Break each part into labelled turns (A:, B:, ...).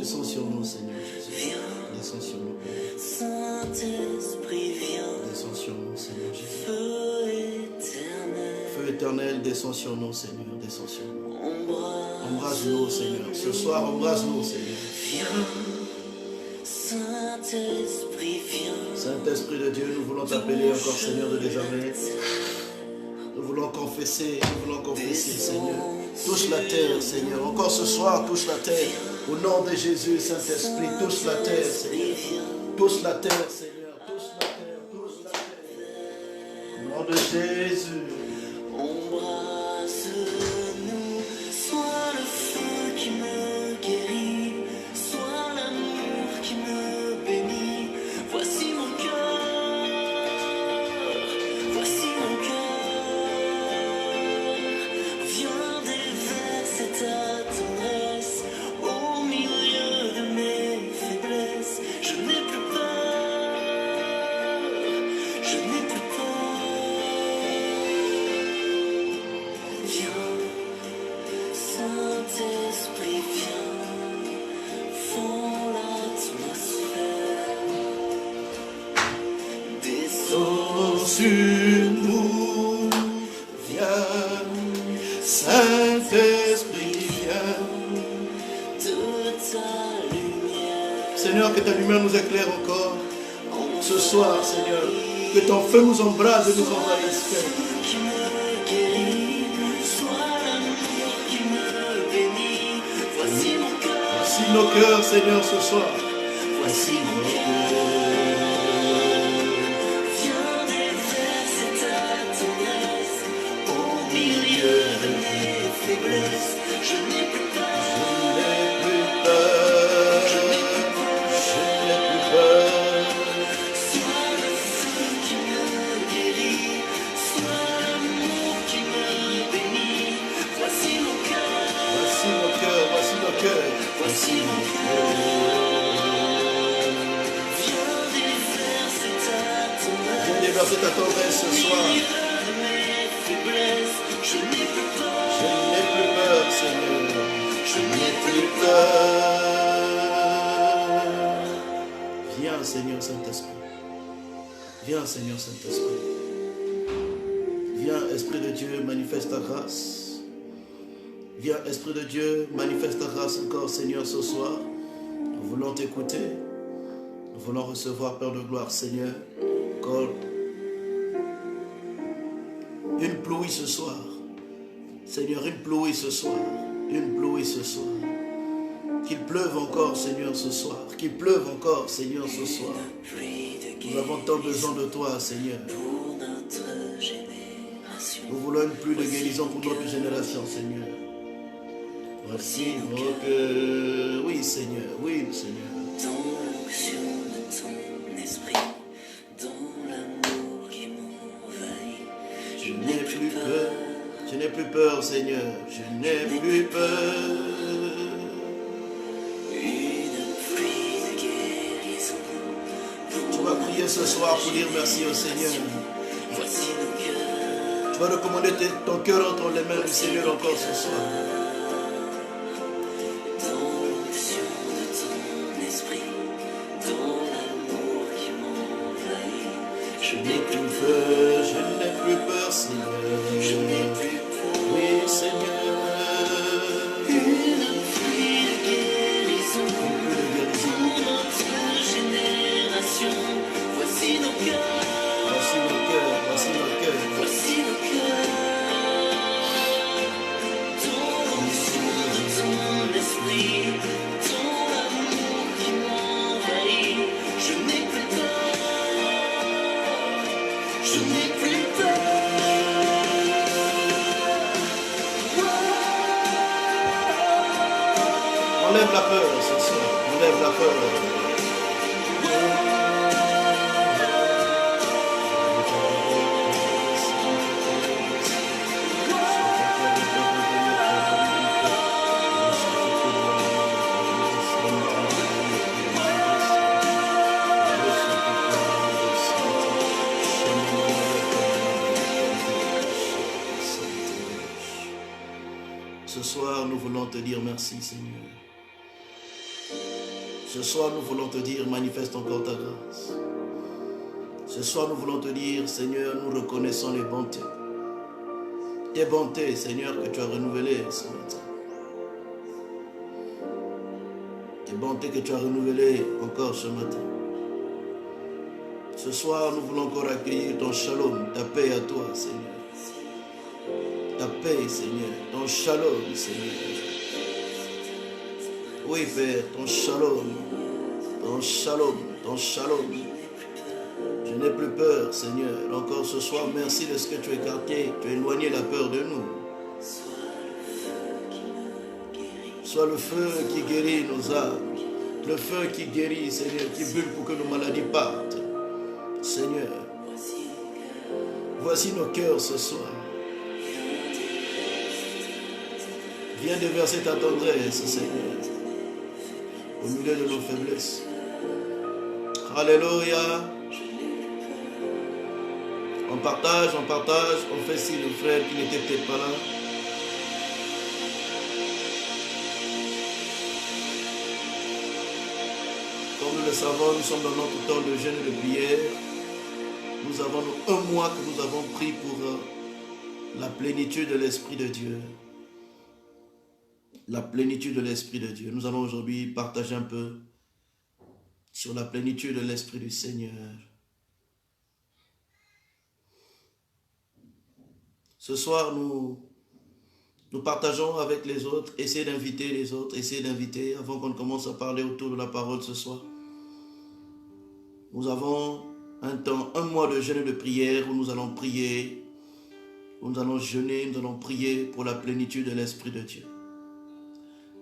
A: Descends sur nous, Seigneur Jésus. Descends sur nous.
B: Saint-Esprit, viens.
A: Descends sur nous, Seigneur Jésus.
B: Feu éternel.
A: Feu éternel, descends sur nous, Seigneur. Descends sur nous. Embrase-nous, Seigneur. Ce soir, embrase-nous, Seigneur.
B: Viens. Saint-Esprit, viens.
A: Saint-Esprit de Dieu, nous voulons t'appeler encore, Seigneur, de désormais. Nous voulons confesser, Seigneur. Touche la terre, Seignor. Encore ce soir, touche la terre. Au nom de Jésus, Saint-Esprit, touche la terre, Seigneur. Touche la terre, Seigneur. Touche la terre, touche la terre. Au nom de Jésus.
B: Embrasse-nous, sois le feu qui me guérit, sois l'amour qui me bénit. Voici mon cœur, voici mon cœur. Viens déverser ta tendresse au milieu de mes faiblesses. Je n'ai plus peur, je n'ai plus peur. Viens, Saint-Esprit, viens, fends l'atmosphère. Descends
A: Sur nous, viens. Saint-Esprit, viens.
B: de ta lumière.
A: Seigneur, que ta lumière nous éclaire encore. Ce soir, Seigneur, que ton feu nous embrase et nous envahisse, Père.
B: Qui me guérit, sois l'amour qui me bénit. Voici mon cœur,
A: Voici nos cœurs, Seigneur, ce soir.
B: voici mon cœur. Viens déverser ta tendresse au milieu de mes faiblesses. Je n'ai plus peur,
A: Je n'ai plus peur. Je n'ai plus peur.
B: sois le feu qui me guérit, sois l'amour qui me bénit. Voici mon cœur,
A: Voici nos cœurs, voici nos cœurs.
B: voici mon cœur. Viens déverser ta tendresse.
A: Viens déverser ta tendresse ce soir.
B: De mes faiblesses, je n'ai plus peur,
A: Je n'ai plus peur, Seigneur.
B: je n'ai
A: Plus
B: plus
A: peur. Viens, Seigneur Saint-Esprit. Viens, Seigneur Saint-Esprit. Viens, Esprit de Dieu, manifeste ta grâce. Viens, Esprit de Dieu, manifeste ta grâce encore, Seigneur, ce soir. Nous voulons t'écouter. Nous voulons recevoir, Père de gloire, Seigneur, encore une pluie ce soir. Seigneur, une pluie ce soir. Une pluie ce soir. Qu'il pleuve encore, Seigneur, ce soir. Qu'il pleuve encore, Seigneur, ce soir.
B: pluie de
A: Nous avons tant besoin de toi, Seigneur.
B: pour notre génération.
A: Nous voulons une pluie de guérison pour notre génération, Seigneur. Voici nos cœurs. Oui, Seigneur. Oui, Seigneur.
B: Dans l'onction de ton esprit, dans l'amour qui m'envahit,
A: Je n'ai plus peur. Je n'ai plus peur, Seigneur. Je n'ai plus peur.
B: une pluie de guérison.
A: Tu vas prier ce soir pour dire merci au Seigneur.
B: Voici nos cœurs,
A: Tu vas recommander ton cœur entre les mains du Seigneur encore ce soir.
B: dans l'onction de ton esprit, dans l'amour qui m'envahit.
A: Je n'ai plus peur, je n'ai plus peur, Seigneur.
B: Je n'ai plus peur.
A: Oui, Seigneur.
B: Une pluie de guérison
A: Un peu de guérison.
B: pour notre génération. Voici nos cœurs,
A: Voici nos cœurs, voici nos cœurs.
B: voici nos cœurs. Dans l'onction de ton esprit, dans l'amour qui m'envahit. Je n'ai plus peur, je n'ai plus peur.
A: Enlève la peur ce soir, enlève la peur. Ce soir, nous voulons te dire merci, Seigneur. Ce soir, nous voulons te dire, manifeste encore ta grâce. Ce soir, nous voulons te dire, Seigneur, nous reconnaissons les bontés. Tes bontés, Seigneur, que tu as renouvelées ce matin. Tes bontés que tu as renouvelées encore ce matin. Ce soir, nous voulons encore accueillir ton shalom, ta paix à toi, Seigneur. Ta paix, Seigneur, ton shalom, Seigneur. Oui, Père, ton shalom, ton shalom, ton shalom. Je n'ai plus peur, Seigneur. Encore ce soir, merci de ce que tu as écarté, tu as éloigné la peur de nous. Sois le feu qui guérit nos âmes, le feu qui guérit, Seigneur, qui brûle pour que nos maladies partent. Seigneur, voici nos cœurs ce soir. Viens déverser ta tendresse, Seigneur, au milieu de nos faiblesses. Alléluia. On partage, on fait signe aux frères qui n'étaient peut-être pas là. Comme nous le savons, nous sommes dans notre temps de jeûne et de prière. Nous avons un mois que nous avons pris pour la plénitude de l'Esprit de Dieu. La plénitude de l'Esprit de Dieu. Nous allons aujourd'hui partager un peu sur la plénitude de l'Esprit du Seigneur. Ce soir, nous partageons avec les autres, essayez d'inviter les autres, essayez d'inviter avant qu'on commence à parler autour de la parole ce soir. Nous avons un mois de jeûne et de prière où nous allons prier, où nous allons jeûner, nous allons prier pour la plénitude de l'Esprit de Dieu.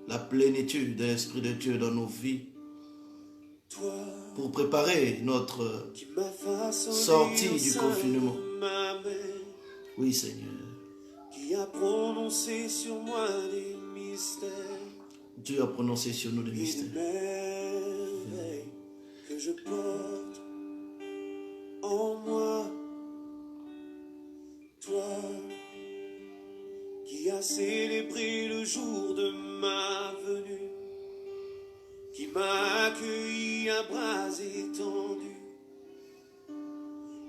A: La plénitude de l'Esprit de Dieu dans nos vies, pour préparer notre sortie du confinement. Oui, Seigneur.
C: Qui a prononcé sur moi des mystères.
A: Dieu a prononcé sur nous des mystères.
C: Merveilles que je porte en moi. Toi qui as célébré le jour de ma venue, qui m'a accueilli à bras étendus,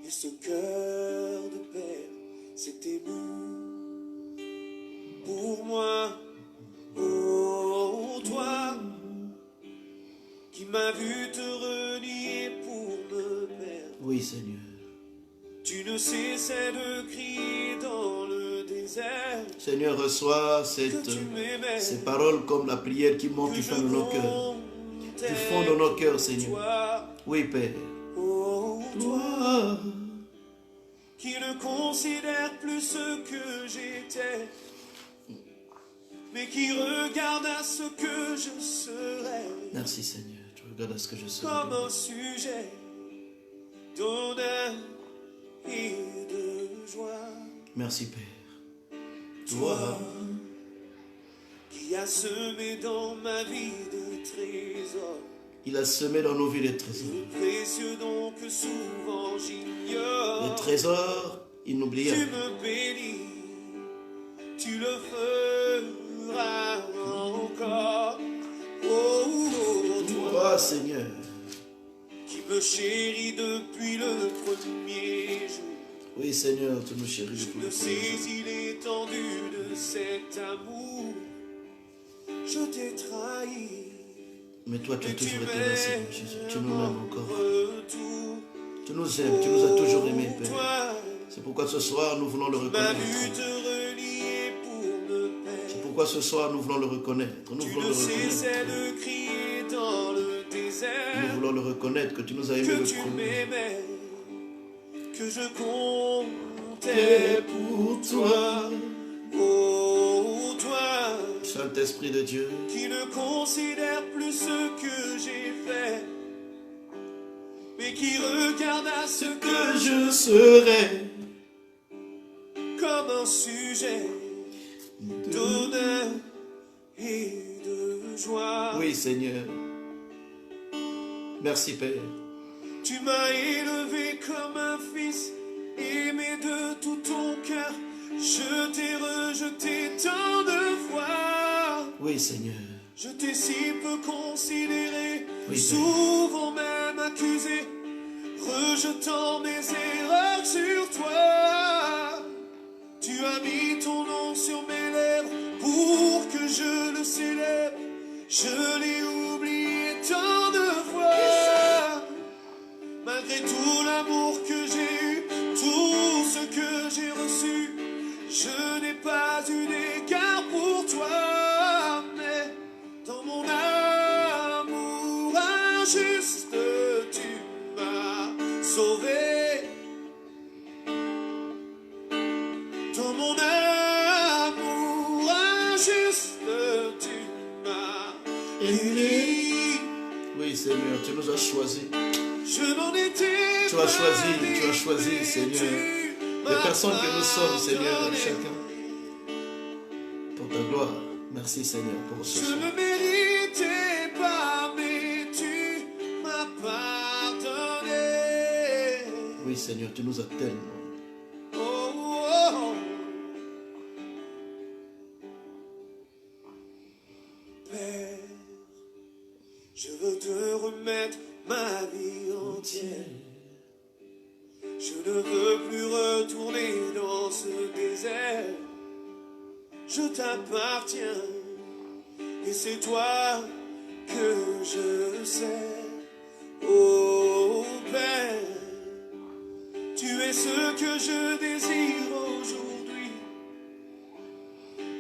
C: et ce cœur de père s'est ému pour moi. Oh, toi qui m'as vu te renier pour me perdre.
A: Oui, Seigneur.
C: Tu ne cessais de crier dans le désert.
A: Seigneur, reçois ces paroles comme la prière qui monte du fond de nos cœurs. Du fond de nos cœurs, Seigneur. Oui, Père.
C: Oh,
A: Toi
C: qui ne considère plus ce que j'étais, mais qui regarde à ce que je serai.
A: Merci, Seigneur. Tu regardes à ce que je serai.
C: Comme un sujet d'honneur et de joie.
A: Merci, Père.
C: Toi qui as semé dans ma vie des trésors.
A: Il a semé dans nos vies des trésors.
C: Précieux donc souvent j'ignore.
A: Les trésors inoubliables.
C: Tu me bénis, tu le feras encore. Oh,
A: Toi, Seigneur,
C: qui me chéris depuis le premier jour.
A: oui, Seigneur, tu nous chéris
C: Je
A: depuis
C: ne
A: le premier jour.
C: saisis l'étendue de cet amour. Je t'ai trahi.
A: Mais toi, tu as toujours été là, Seigneur Jésus. Tu nous aimes encore.
C: Retour.
A: Tu nous aimes, tu nous as toujours aimés, Père.
C: Toi
A: C'est pourquoi ce soir, nous voulons le
C: m'as vu
A: reconnaître.
C: te relier pour me
A: C'est
C: perdre.
A: pourquoi ce soir, nous voulons le reconnaître. Nous
C: Tu
A: voulons
C: ne
A: le
C: cessais
A: reconnaître.
C: de crier dans le
A: Nous
C: désert
A: voulons le reconnaître que tu nous as aimés
C: que
A: le
C: tu
A: premier.
C: m'aimais, que je comptais pour toi. Oh, toi
A: Saint-Esprit de Dieu,
C: qui ne considère plus ce que j'ai fait, mais qui regarde à ce que
A: je serai
C: comme un sujet d'honneur et de joie.
A: Oui, Seigneur. Merci, Père.
C: Tu m'as élevé comme un fils, aimé de tout ton cœur. Je t'ai rejeté tant de fois.
A: Oui, Seigneur.
C: Je t'ai si peu considéré,
A: Oui,
C: souvent même accusé, rejetant mes erreurs sur toi. Tu as mis ton nom sur mes lèvres pour que je le célèbre. Je l'ai oublié tant de fois. Malgré tout l'amour que j'ai eu, tout ce que j'ai reçu, je n'ai pas eu d'égard pour toi. Mais dans mon amour injuste, tu m'as sauvé. Dans mon amour injuste, tu m'as guéri.
A: Oui, Seigneur, tu nous as choisis.
C: Je n'en étais
A: Tu as choisi,
C: pas
A: Seigneur,
C: vêtu,
A: les personnes que nous sommes, Seigneur,
C: pardonné.
A: chacun, pour ta gloire. Merci, Seigneur, pour ce
C: Je
A: soir.
C: ne méritais pas, mais tu m'as pardonné.
A: Oui, Seigneur, tu nous as tellement.
C: Oh, oh, oh. Père, je veux te remettre ma vie entière. Je ne veux plus retourner dans ce désert. Je t'appartiens et c'est toi que je sers. Oh Père, tu es ce que je désire aujourd'hui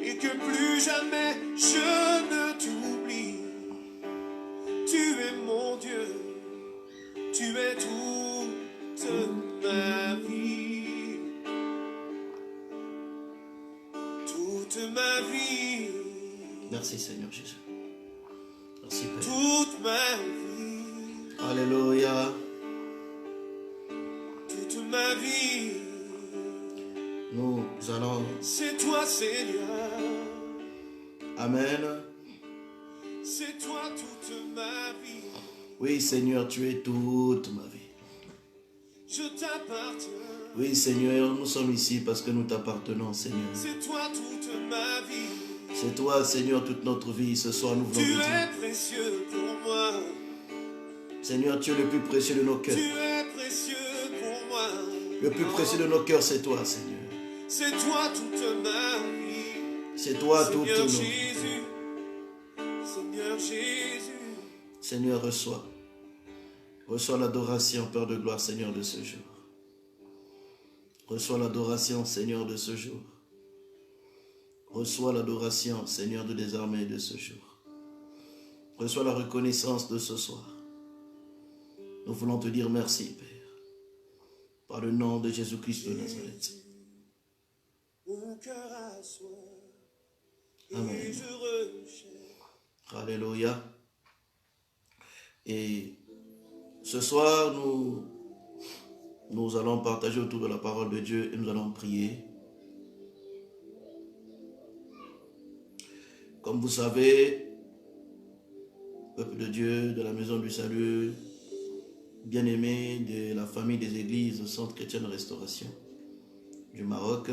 C: et que plus jamais je ne t'oublie. Tu es mon Dieu, tu es toute ma vie, toute ma vie,
A: Merci, Seigneur Jésus. Merci, Père.
C: toute ma vie,
A: Alléluia.
C: toute ma vie.
A: Nous allons.
C: C'est toi, Seigneur,
A: Amen.
C: c'est toi toute ma vie.
A: Oui, Seigneur, tu es toute ma vie.
C: Je t'appartiens.
A: Oui, Seigneur, nous sommes ici parce que nous t'appartenons, Seigneur.
C: C'est toi toute ma vie.
A: C'est toi, Seigneur, toute notre vie. Ce soir, nous voulons
C: Tu
A: te dire.
C: es précieux pour moi.
A: Seigneur, tu es le plus précieux de nos cœurs.
C: Tu es précieux pour moi.
A: Le plus précieux de nos cœurs, c'est toi, Seigneur.
C: C'est toi toute ma vie.
A: C'est toi toute
C: Seigneur
A: notre vie.
C: Jésus. Seigneur Jésus.
A: Seigneur, reçois. Reçois l'adoration, Père de gloire, Seigneur, de ce jour. Reçois l'adoration, Seigneur, de ce jour. Reçois l'adoration, Seigneur, de désarmer de ce jour. Reçois la reconnaissance de ce soir. Nous voulons te dire merci, Père. Par le nom de Jésus-Christ de Nazareth.
C: Mon cœur a soif.
A: Amen.
C: Et je recherche.
A: Alléluia. Et ce soir, nous allons partager autour de la parole de Dieu et nous allons prier. Comme vous savez, peuple de Dieu, de la maison du salut, bien-aimé de la famille des églises au Centre chrétien de restauration du Maroc,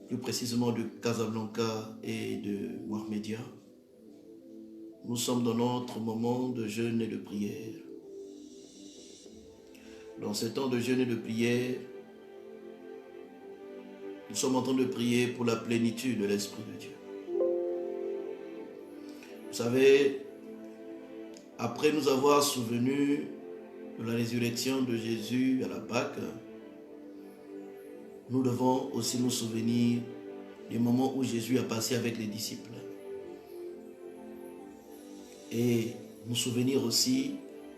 A: plus précisément de Casablanca et de Mohamedia, nous sommes dans notre moment de jeûne et de prière. Dans ce temps de jeûne et de prière, nous sommes en train de prier pour la plénitude de l'Esprit de Dieu. Vous savez, après nous avoir souvenus de la résurrection de Jésus à la Pâque, nous devons aussi nous souvenir du moment où Jésus a passé avec les disciples. Et nous souvenir aussi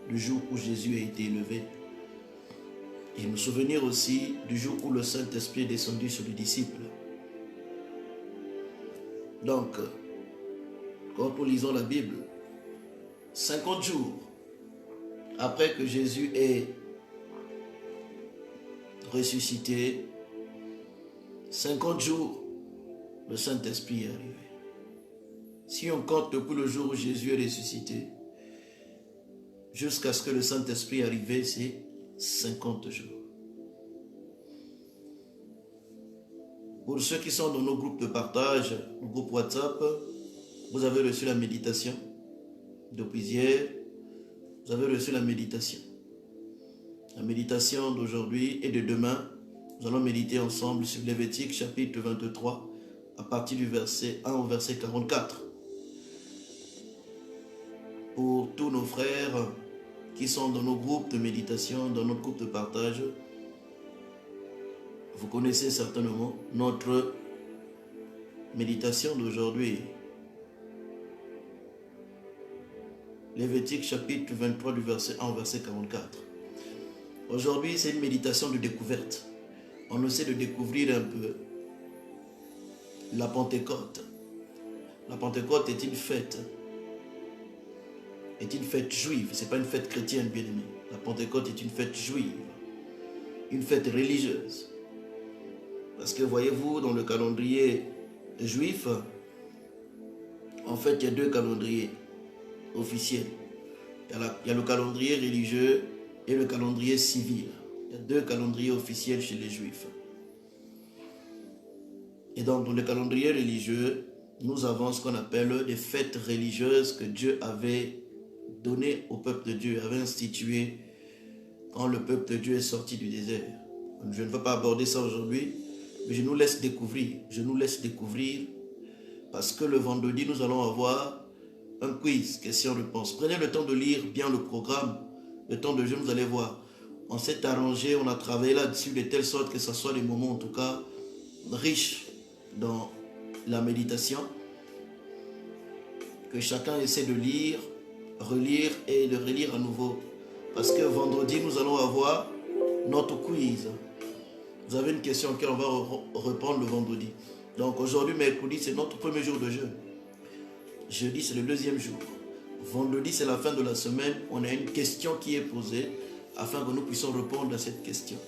A: du jour où Jésus a été élevé. Et nous souvenir aussi du jour où le Saint-Esprit est descendu sur les disciples. Donc, quand nous lisons la Bible, 50 jours après que Jésus ait ressuscité, 50 jours, le Saint-Esprit est arrivé. Si on compte depuis le jour où Jésus est ressuscité, jusqu'à ce que le Saint-Esprit est arrivé, c'est 50 jours. Pour ceux qui sont dans nos groupes de partage, nos groupes WhatsApp, vous avez reçu la méditation. Depuis hier, vous avez reçu la méditation. La méditation d'aujourd'hui et de demain, nous allons méditer ensemble sur Lévitique chapitre 23 à partir du verset 1 au verset 44. Pour tous nos frères qui sont dans nos groupes de méditation, dans notre groupe de partage, vous connaissez certainement notre méditation d'aujourd'hui. Lévitique chapitre 23 du verset 1 au verset 44. Aujourd'hui, c'est une méditation de découverte. On essaie de découvrir un peu la Pentecôte. La Pentecôte est une fête juive. Ce n'est pas une fête chrétienne, bien aimé. La Pentecôte est une fête juive, une fête religieuse. Parce que voyez-vous, dans le calendrier juif, en fait, il y a deux calendriers officiels. Il y a le calendrier religieux et le calendrier civil. Il y a deux calendriers officiels chez les Juifs. Et donc, dans le calendrier religieux, nous avons ce qu'on appelle des fêtes religieuses que Dieu avait données au peuple de Dieu, avait instituées quand le peuple de Dieu est sorti du désert. Je ne veux pas aborder ça aujourd'hui, mais je nous laisse découvrir. Je nous laisse découvrir parce que le vendredi, nous allons avoir un quiz, question-réponse. Prenez le temps de lire bien le programme, le temps de jeu, vous allez voir. On s'est arrangé, on a travaillé là-dessus de telle sorte que ce soit des moments en tout cas riches dans la méditation. Que chacun essaie de lire, relire et de relire à nouveau. Parce que vendredi, nous allons avoir notre quiz. Vous avez une question auquel on va répondre le vendredi. Donc aujourd'hui, mercredi, c'est notre premier jour de jeûne. Jeudi, c'est le deuxième jour. Vendredi, c'est la fin de la semaine. On a une question qui est posée afin que nous puissions répondre à cette question.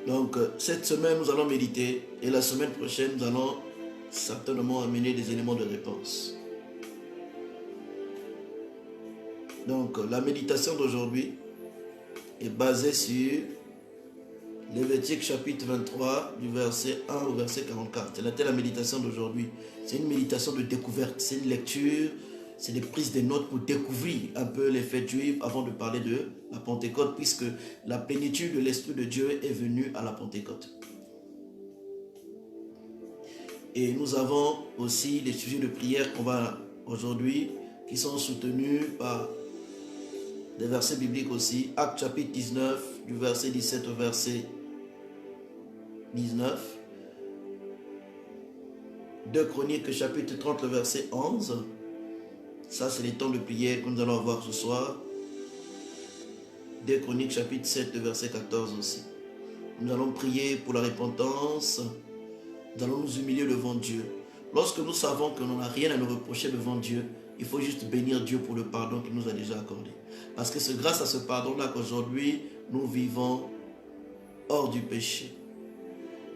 A: Donc, cette semaine, nous allons méditer et la semaine prochaine, nous allons certainement amener des éléments de réponse. Donc, la méditation d'aujourd'hui est basée sur Lévitique chapitre 23 du verset 1 au verset 44. C'est la méditation d'aujourd'hui. C'est une méditation de découverte, c'est une lecture, c'est des prises de notes pour découvrir un peu les fêtes juives avant de parler de la Pentecôte, puisque la plénitude de l'Esprit de Dieu est venue à la Pentecôte. Et nous avons aussi des sujets de prière qu'on va aujourd'hui, qui sont soutenus par des versets bibliques aussi. Actes chapitre 19, du verset 17 au verset 19. 2 Chroniques chapitre 30, le verset 11. Ça, c'est les temps de prière que nous allons avoir ce soir. 2 Chroniques chapitre 7, le verset 14 aussi. Nous allons prier pour la repentance. Nous allons nous humilier devant Dieu. Lorsque nous savons que nous n'avons rien à nous reprocher devant Dieu, il faut juste bénir Dieu pour le pardon qu'il nous a déjà accordé. Parce que c'est grâce à ce pardon-là qu'aujourd'hui, nous vivons hors du péché.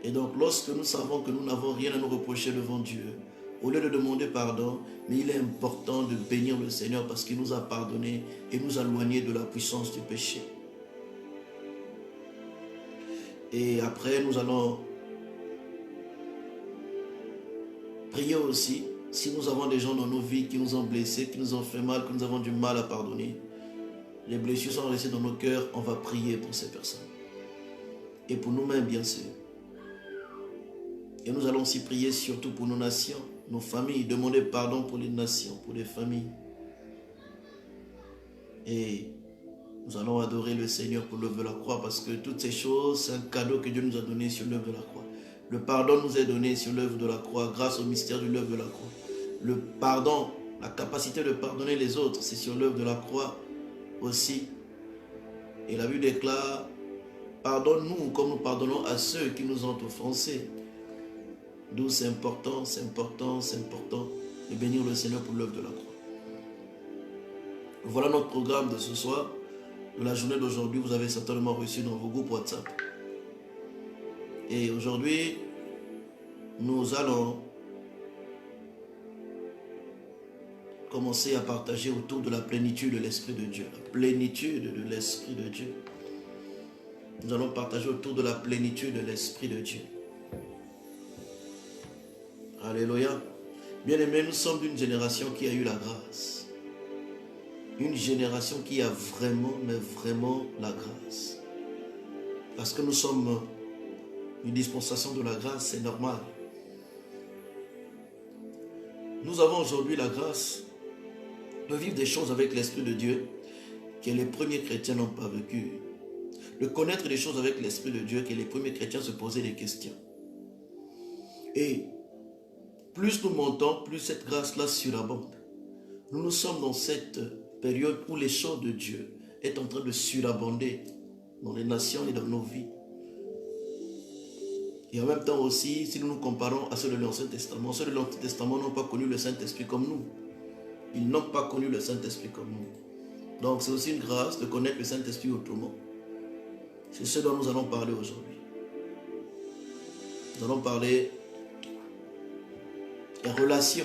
A: Et donc, lorsque nous savons que nous n'avons rien à nous reprocher devant Dieu, au lieu de demander pardon, mais il est important de bénir le Seigneur parce qu'il nous a pardonné et nous a éloignés de la puissance du péché. Et après, nous allons prier aussi. Si nous avons des gens dans nos vies qui nous ont blessés, qui nous ont fait mal, que nous avons du mal à pardonner, les blessures sont restées dans nos cœurs, on va prier pour ces personnes. Et pour nous-mêmes, bien sûr. Et nous allons aussi prier surtout pour nos nations, nos familles, demander pardon pour les nations, pour les familles. Et nous allons adorer le Seigneur pour l'œuvre de la croix parce que toutes ces choses, c'est un cadeau que Dieu nous a donné sur l'œuvre de la croix. Le pardon nous est donné sur l'œuvre de la croix grâce au mystère de l'œuvre de la croix. Le pardon, la capacité de pardonner les autres, c'est sur l'œuvre de la croix aussi. Et la Bible déclare, pardonne-nous comme nous pardonnons à ceux qui nous ont offensés. D'où c'est important de bénir le Seigneur pour l'œuvre de la croix. Voilà notre programme de ce soir. De la journée d'aujourd'hui, vous avez certainement reçu dans vos groupes WhatsApp. Et aujourd'hui, nous allons commencer à partager autour de la plénitude de l'Esprit de Dieu. La plénitude de l'Esprit de Dieu. Nous allons partager autour de la plénitude de l'Esprit de Dieu. Alléluia. Bien-aimés, nous sommes d'une génération qui a eu la grâce. Une génération qui a vraiment, mais vraiment la grâce. Parce que nous sommes une dispensation de la grâce, c'est normal. Nous avons aujourd'hui la grâce de vivre des choses avec l'Esprit de Dieu que les premiers chrétiens n'ont pas vécu. De connaître des choses avec l'Esprit de Dieu que les premiers chrétiens se posaient des questions. Et plus nous montons, plus cette grâce-là surabonde. Nous sommes dans cette période où les choses de Dieu est en train de surabonder dans les nations et dans nos vies. Et en même temps aussi, si nous nous comparons à ceux de l'Ancien Testament, ceux de l'Ancien Testament n'ont pas connu le Saint-Esprit comme nous. Ils n'ont pas connu le Saint-Esprit comme nous. Donc c'est aussi une grâce de connaître le Saint-Esprit autrement. C'est ce dont nous allons parler aujourd'hui. Nous allons parler des relations,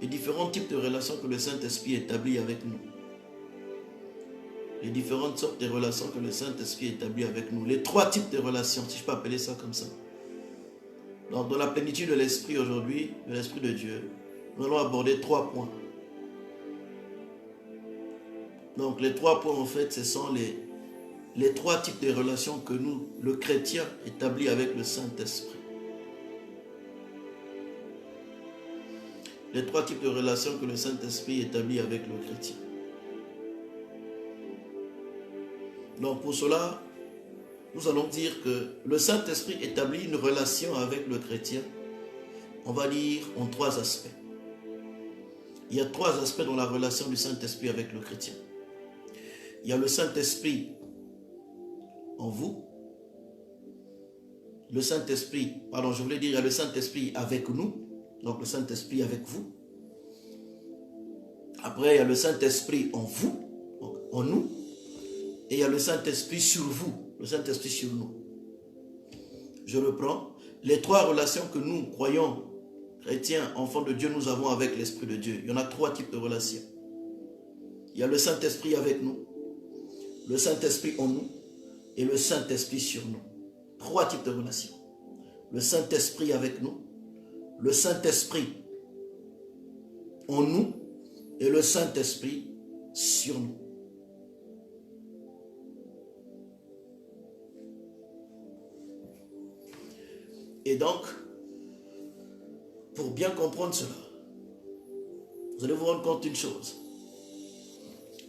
A: les différents types de relations que le Saint-Esprit établit avec nous. Les différentes sortes de relations que le Saint-Esprit établit avec nous. Les 3 types de relations, si je peux appeler ça comme ça. Donc, dans la plénitude de l'Esprit aujourd'hui, de l'Esprit de Dieu, nous allons aborder 3 points. Donc, les 3 points, en fait, ce sont les 3 types de relations que nous, le chrétien, établit avec le Saint-Esprit. Les 3 types de relations que le Saint-Esprit établit avec le chrétien. Donc pour cela, nous allons dire que le Saint-Esprit établit une relation avec le chrétien, on va dire en 3 aspects. Il y a 3 aspects dans la relation du Saint-Esprit avec le chrétien. Il y a le Saint-Esprit en vous. Le Saint-Esprit, pardon, je voulais dire, il y a le Saint-Esprit avec nous. Donc le Saint-Esprit avec vous. Après, il y a le Saint-Esprit en vous, donc en nous. Et il y a le Saint-Esprit sur vous, le Saint-Esprit sur nous. Je reprends. Les 3 relations que nous, croyants, chrétiens, enfants de Dieu, nous avons avec l'Esprit de Dieu. Il y en a 3 types de relations. Il y a le Saint-Esprit avec nous, le Saint-Esprit en nous et le Saint-Esprit sur nous. 3 types de relations. Le Saint-Esprit avec nous, le Saint-Esprit en nous et le Saint-Esprit sur nous. Et donc, pour bien comprendre cela, vous allez vous rendre compte d'une chose.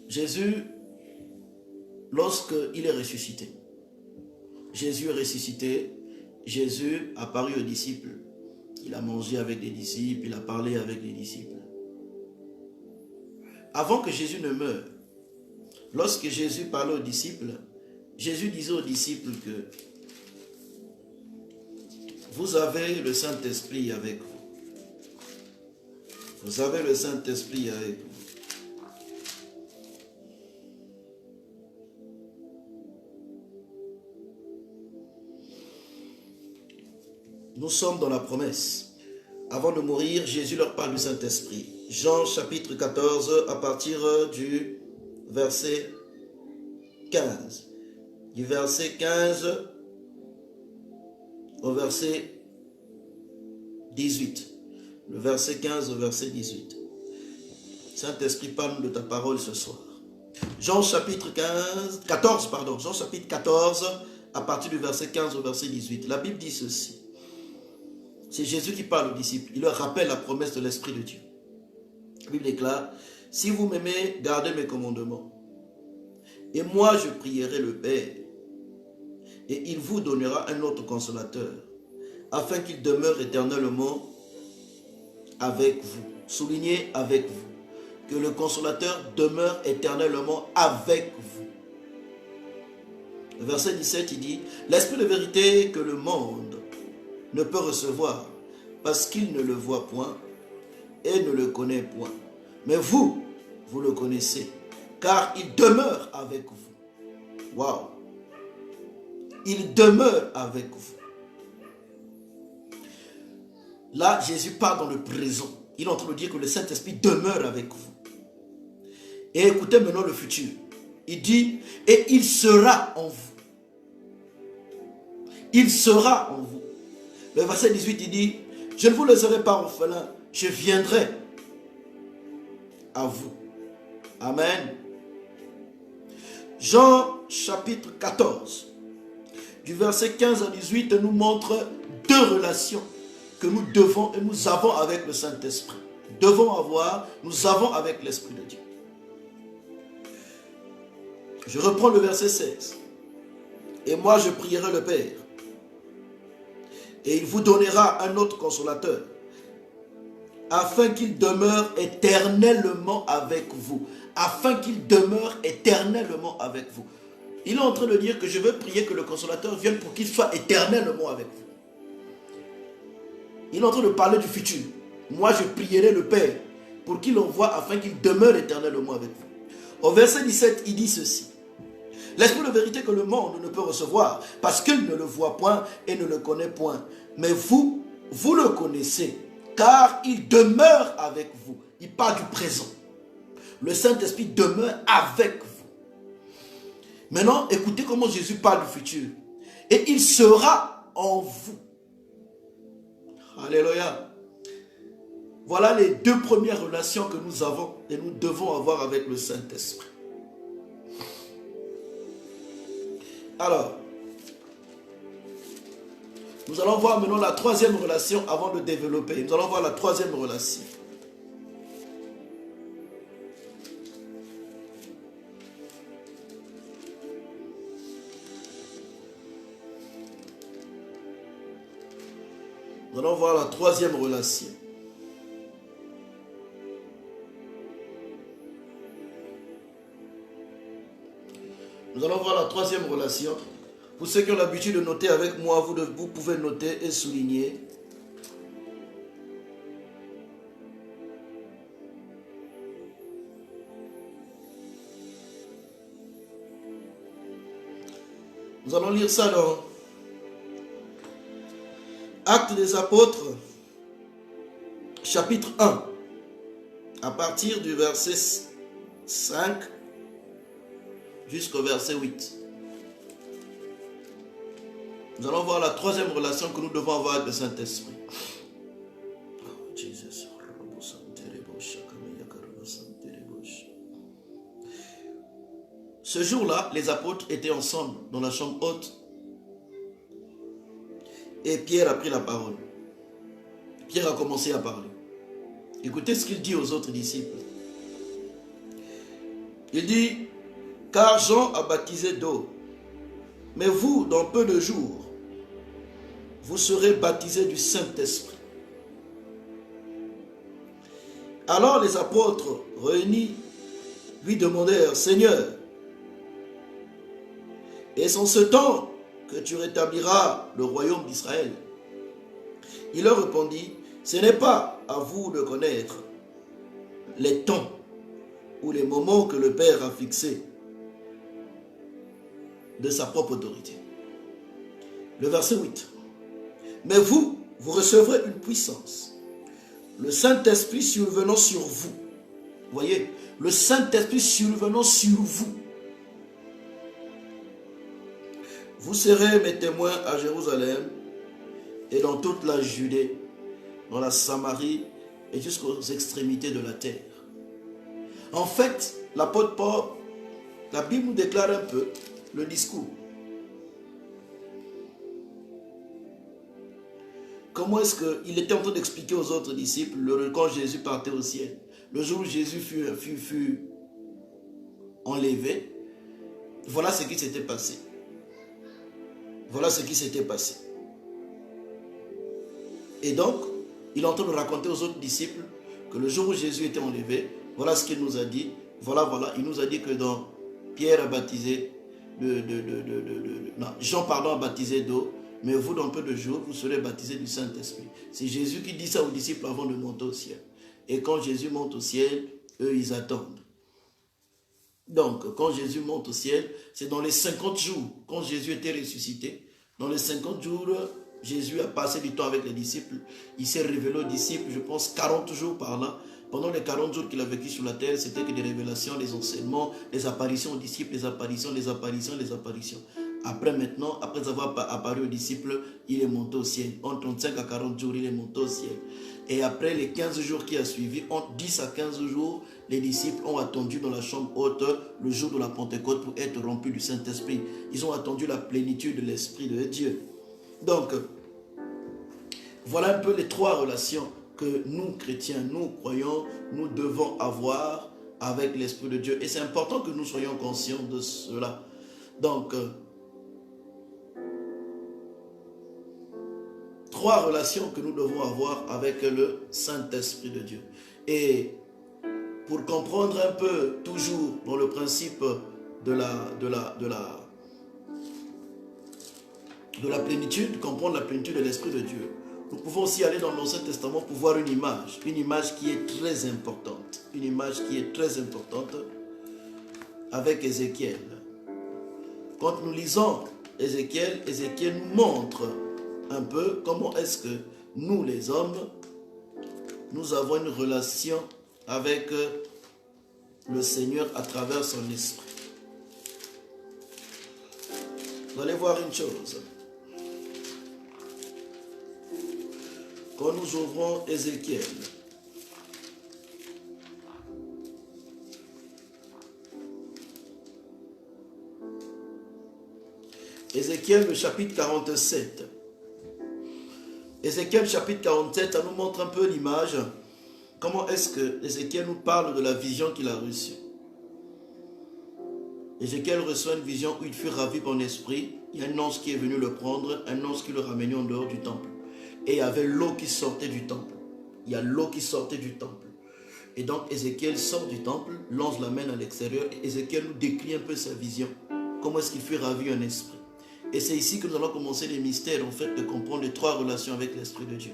A: Jésus, lorsqu'il est ressuscité, Jésus est ressuscité, Jésus a apparu aux disciples. Il a mangé avec des disciples, il a parlé avec les disciples. Avant que Jésus ne meure, lorsque Jésus parlait aux disciples, Jésus disait aux disciples que vous avez le Saint-Esprit avec vous. Vous avez le Saint-Esprit avec vous. Nous sommes dans la promesse. Avant de mourir, Jésus leur parle du Saint-Esprit. Jean chapitre 14, à partir du verset 15. Du verset 15 au verset 18. Le verset 15 au verset 18. Saint-Esprit, parle de ta parole ce soir. Jean chapitre 14, Jean chapitre 14, à partir du verset 15 au verset 18. La Bible dit ceci. C'est Jésus qui parle aux disciples. Il leur rappelle la promesse de l'Esprit de Dieu. La Bible déclare, si vous m'aimez, gardez mes commandements. Et moi, je prierai le Père. Et il vous donnera un autre consolateur, afin qu'il demeure éternellement avec vous. Soulignez avec vous. Que le consolateur demeure éternellement avec vous. Le verset 17, il dit, l'Esprit de vérité que le monde ne peut recevoir, parce qu'il ne le voit point et ne le connaît point. Mais vous, vous le connaissez, car il demeure avec vous. Waouh! Il demeure avec vous. Là, Jésus parle dans le présent. Il est en train de dire que le Saint-Esprit demeure avec vous. Et écoutez maintenant le futur. Il dit, et il sera en vous. Il sera en vous. Le verset 18, il dit, Je ne vous laisserai pas orphelins, je viendrai à vous. Amen. Jean chapitre 14, du verset 15 à 18, nous montre deux relations que nous devons et nous avons avec le Saint-Esprit. Nous avons avec l'Esprit de Dieu. Je reprends le verset 16. Et moi je prierai le Père, et il vous donnera un autre consolateur, afin qu'il demeure éternellement avec vous. Afin qu'il demeure éternellement avec vous. Il est en train de dire que je veux prier que le consolateur vienne pour qu'il soit éternellement avec vous. Il est en train de parler du futur. Moi je prierai le Père pour qu'il envoie afin qu'il demeure éternellement avec vous. Au verset 17, il dit ceci. L'esprit de vérité que le monde ne peut recevoir, parce qu'il ne le voit point et ne le connaît point. Mais vous, vous le connaissez, car il demeure avec vous. Il parle du présent. Le Saint-Esprit demeure avec vous. Maintenant, écoutez comment Jésus parle du futur. Et il sera en vous. Alléluia. Voilà les deux premières relations que nous avons et nous devons avoir avec le Saint-Esprit. Alors, nous allons voir maintenant la troisième relation avant de développer. Nous allons voir la troisième relation. Nous allons voir la troisième relation. Nous allons voir la troisième relation. Pour ceux qui ont l'habitude de noter avec moi, vous pouvez noter et souligner. Nous allons lire ça dans Actes des Apôtres, chapitre 1, à partir du verset 5 jusqu'au verset 8. Nous allons voir la troisième relation que nous devons avoir avec le Saint-Esprit. Ce jour-là, les apôtres étaient ensemble dans la chambre haute. Et Pierre a pris la parole. Pierre a commencé à parler. Écoutez ce qu'il dit aux autres disciples. Il dit, car Jean a baptisé d'eau, mais vous, dans peu de jours, vous serez baptisés du Saint-Esprit. Alors les apôtres réunis lui demandèrent, Seigneur, est-ce en ce temps que tu rétabliras le royaume d'Israël? Il leur répondit, ce n'est pas à vous de connaître les temps ou les moments que le Père a fixés de sa propre autorité. Le verset 8. Mais vous, vous recevrez une puissance, le Saint-Esprit survenant sur vous. Voyez, le Saint-Esprit survenant sur vous. Vous serez mes témoins à Jérusalem et dans toute la Judée, dans la Samarie et jusqu'aux extrémités de la terre. En fait, l'apôtre Paul, la Bible nous déclare un peu le discours. Comment est-ce qu'il était en train d'expliquer aux autres disciples quand Jésus partait au ciel? Le jour où Jésus fut enlevé, voilà ce qui s'était passé. Voilà ce qui s'était passé. Et donc, il est en train de raconter aux autres disciples que le jour où Jésus était enlevé, voilà ce qu'il nous a dit. Voilà, il nous a dit que dans Pierre a baptisé Jean a baptisé d'eau, mais vous, dans peu de jours, vous serez baptisés du Saint-Esprit. C'est Jésus qui dit ça aux disciples avant de monter au ciel. Et quand Jésus monte au ciel, eux, ils attendent. Donc, quand Jésus monte au ciel, c'est dans les 50 jours, quand Jésus était ressuscité, dans les 50 jours, Jésus a passé du temps avec les disciples. Il s'est révélé aux disciples, je pense, 40 jours par là. Pendant les 40 jours qu'il a vécu sur la terre, c'était que des révélations, des enseignements, des apparitions aux disciples, des apparitions, des apparitions, des apparitions. Après maintenant, après avoir apparu aux disciples, il est monté au ciel. En 35 à 40 jours, il est monté au ciel. Et après les 15 jours qui a suivi, entre 10 à 15 jours, les disciples ont attendu dans la chambre haute le jour de la Pentecôte pour être remplis du Saint-Esprit. Ils ont attendu la plénitude de l'Esprit de Dieu. Donc, voilà un peu les trois relations que nous, chrétiens, nous, croyants, nous devons avoir avec l'Esprit de Dieu. Et c'est important que nous soyons conscients de cela. Donc, trois relations que nous devons avoir avec le Saint-Esprit de Dieu. Et pour comprendre un peu, toujours dans le principe de la plénitude, comprendre la plénitude de l'Esprit de Dieu, nous pouvons aussi aller dans l'Ancien Testament pour voir une image qui est très importante. Une image qui est très importante avec Ézéchiel. Quand nous lisons Ézéchiel, Ézéchiel nous montre un peu comment est-ce que nous, les hommes, nous avons une relation avec le Seigneur à travers son esprit. Vous allez voir une chose. Quand nous ouvrons Ézéchiel, Ézéchiel, le chapitre 47. Ézéchiel, chapitre 47, ça nous montre un peu l'image. Comment est-ce que Ézéchiel nous parle de la vision qu'il a reçue. Ézéchiel reçoit une vision où il fut ravi par l'esprit. Il y a un ange qui est venu le prendre, un ange qui le ramenait en dehors du temple. Et il y avait l'eau qui sortait du temple. Il y a l'eau qui sortait du temple. Et donc Ézéchiel sort du temple, l'ange l'amène à l'extérieur. Et Ézéchiel nous décrit un peu sa vision. Comment est-ce qu'il fut ravi en esprit. Et c'est ici que nous allons commencer les mystères, en fait, de comprendre les trois relations avec l'Esprit de Dieu.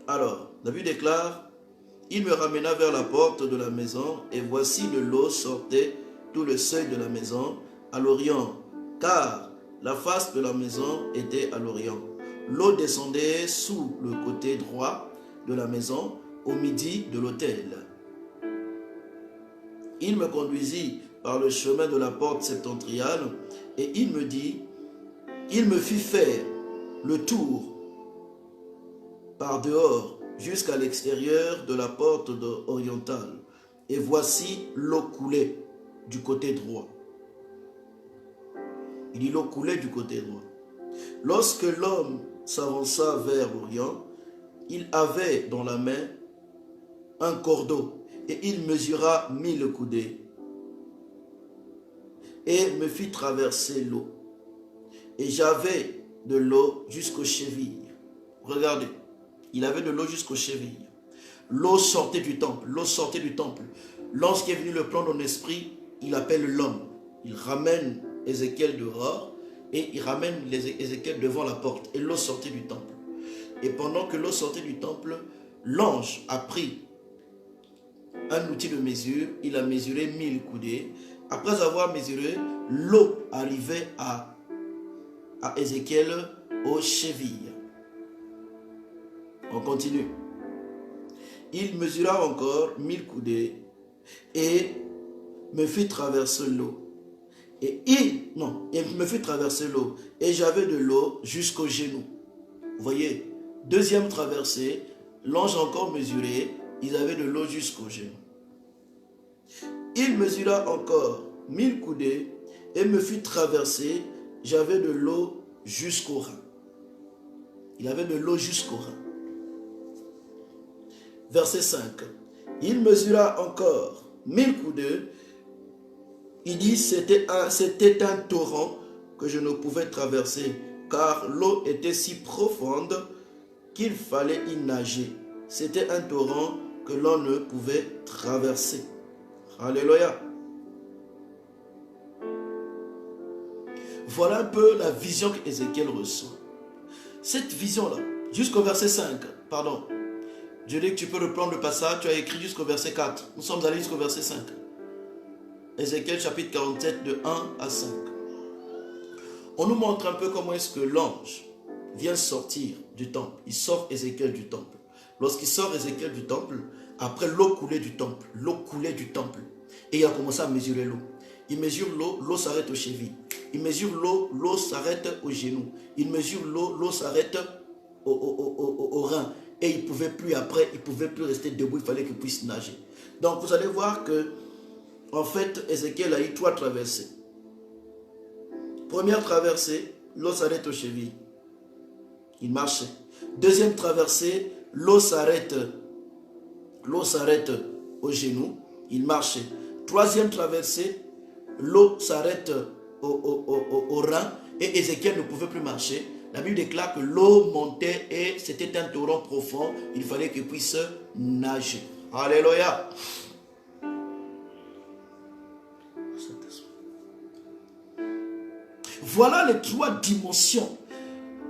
A: Alors, David déclare, « Il me ramena vers la porte de la maison, et voici de l'eau sortait tout le seuil de la maison à l'orient, car la face de la maison était à l'orient. L'eau descendait sous le côté droit de la maison, au midi de l'autel. Il me conduisit par le chemin de la porte septentrionale, et il me dit, il me fit faire le tour par dehors jusqu'à l'extérieur de la porte orientale. Et voici l'eau coulait du côté droit. Il dit l'eau coulait du côté droit. Lorsque l'homme s'avança vers l'Orient, il avait dans la main un cordeau et il mesura 1000 coudées et me fit traverser l'eau. Et j'avais de l'eau jusqu'aux chevilles. Regardez, il avait de l'eau jusqu'aux chevilles. L'eau sortait du temple, l'eau sortait du temple. Lorsqu'il est venu le plan dans l'esprit, il appelle l'homme. Il ramène Ézéchiel dehors et il ramène Ézéchiel devant la porte. Et l'eau sortait du temple. Et pendant que l'eau sortait du temple, l'ange a pris un outil de mesure. Il a mesuré 1000 coudées. Après avoir mesuré, l'eau arrivait à Ézéchiel aux chevilles. On continue. Il mesura encore 1000 coudées et me fit traverser l'eau. Il me fit traverser l'eau et j'avais de l'eau jusqu'aux genoux. Vous voyez, deuxième traversée, l'ange a encore mesuré, ils avaient de l'eau jusqu'aux genoux. Il mesura encore 1000 coudées et me fit traverser, j'avais de l'eau jusqu'au rein. Il avait de l'eau jusqu'au rein. Verset 5. Il mesura encore 1000 coudées. Il dit c'était un torrent que je ne pouvais traverser car l'eau était si profonde qu'il fallait y nager. C'était un torrent que l'on ne pouvait traverser. Alléluia. Voilà un peu la vision qu'Ézéchiel reçoit. Cette vision-là, jusqu'au verset 5, pardon. Je dis que tu peux reprendre le passage, tu as écrit jusqu'au verset 4. Nous sommes allés jusqu'au verset 5. Ézéchiel chapitre 47 de 1 à 5. On nous montre un peu comment est-ce que l'ange vient sortir du temple. Il sort Ézéchiel du temple. Lorsqu'il sort Ézéchiel du temple, après l'eau coulait du temple. L'eau coulait du temple. Et il a commencé à mesurer l'eau. Il mesure l'eau, l'eau s'arrête aux chevilles. Il mesure l'eau, l'eau s'arrête aux genoux. Il mesure l'eau, l'eau s'arrête au rein. Et il ne pouvait plus après, il ne pouvait plus rester debout, il fallait qu'il puisse nager. Donc vous allez voir que, en fait, Ézéchiel a eu 3 traversées. Première traversée, l'eau s'arrête aux chevilles. Il marchait. Deuxième traversée, l'eau s'arrête aux genoux. Il marchait. Troisième traversée, l'eau s'arrête au rein et Ézéchiel ne pouvait plus marcher. La Bible déclare que l'eau montait et c'était un torrent profond. Il fallait qu'il puisse nager. Alléluia. Voilà les 3 dimensions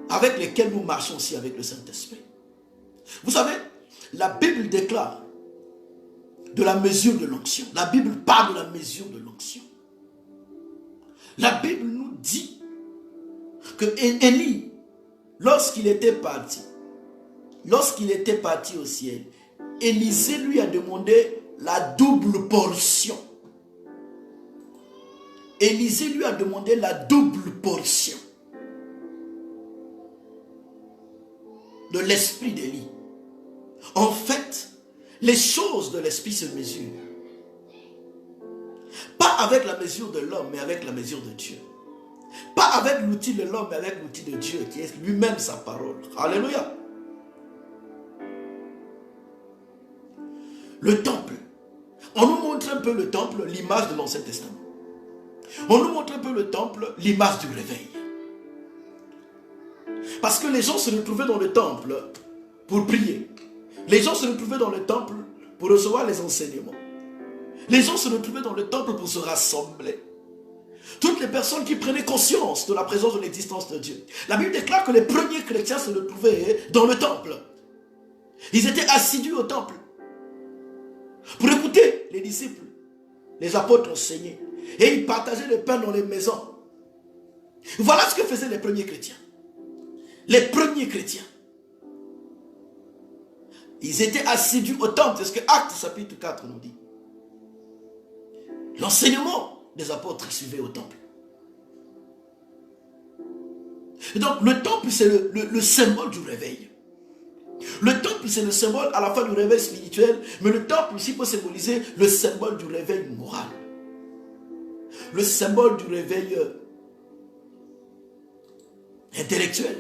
A: avec lesquelles nous marchons aussi avec le Saint-Esprit. Vous savez, la Bible déclare de la mesure de l'onction. La Bible parle de la mesure de l'onction. La Bible nous dit que Élie, lorsqu'il était parti au ciel, Élisée lui a demandé la double portion. Élisée lui a demandé la double portion de l'esprit d'Élie. En fait, les choses de l'esprit se mesurent. Pas avec la mesure de l'homme, mais avec la mesure de Dieu. Pas avec l'outil de l'homme, mais avec l'outil de Dieu, qui est lui-même sa parole. Alléluia. Le temple. On nous montre un peu le temple, l'image de l'Ancien Testament. On nous montre un peu le temple, l'image du réveil. Parce que les gens se retrouvaient dans le temple pour prier. Les gens se retrouvaient dans le temple pour recevoir les enseignements. Les gens se retrouvaient dans le temple pour se rassembler. Toutes les personnes qui prenaient conscience de la présence de l'existence de Dieu. La Bible déclare que les premiers chrétiens se retrouvaient dans le temple. Ils étaient assidus au temple pour écouter les disciples. Les apôtres enseignaient. Et ils partageaient le pain dans les maisons. Voilà ce que faisaient les premiers chrétiens. Les premiers chrétiens. Ils étaient assidus au temple. C'est ce que Actes chapitre 4 nous dit. L'enseignement des apôtres suivait au temple. Et donc le temple c'est le symbole du réveil. Le temple c'est le symbole à la fois du réveil spirituel, mais le temple aussi peut symboliser le symbole du réveil moral. Le symbole du réveil intellectuel.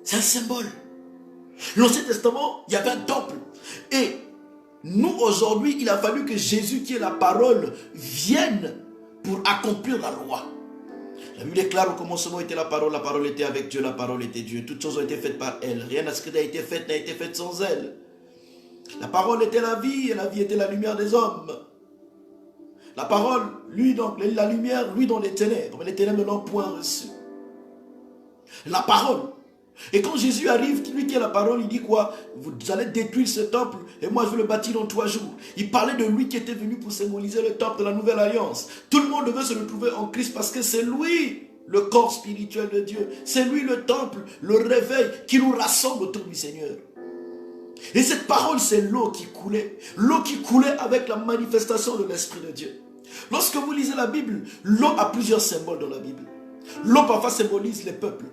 A: C'est un symbole. L'Ancien Testament, il y avait un temple. Et nous, aujourd'hui, il a fallu que Jésus, qui est la parole, vienne pour accomplir la loi. La Bible déclare au commencement était la parole était avec Dieu, la parole était Dieu. Toutes choses ont été faites par elle. Rien de ce qui a été fait n'a été fait sans elle. La parole était la vie et la vie était la lumière des hommes. La parole, lui donc, la lumière, lui dans les ténèbres. Mais les ténèbres ne l'ont point reçu. La parole. Et quand Jésus arrive, lui qui est la parole, il dit quoi? Vous allez détruire ce temple et moi je vais le bâtir en 3 jours. Il parlait de lui qui était venu pour symboliser le temple de la nouvelle alliance. Tout le monde devait se retrouver en Christ parce que c'est lui le corps spirituel de Dieu. C'est lui le temple, le réveil qui nous rassemble autour du Seigneur. Et cette parole, c'est l'eau qui coulait. L'eau qui coulait avec la manifestation de l'Esprit de Dieu. Lorsque vous lisez la Bible, l'eau a plusieurs symboles dans la Bible. L'eau parfois symbolise les peuples.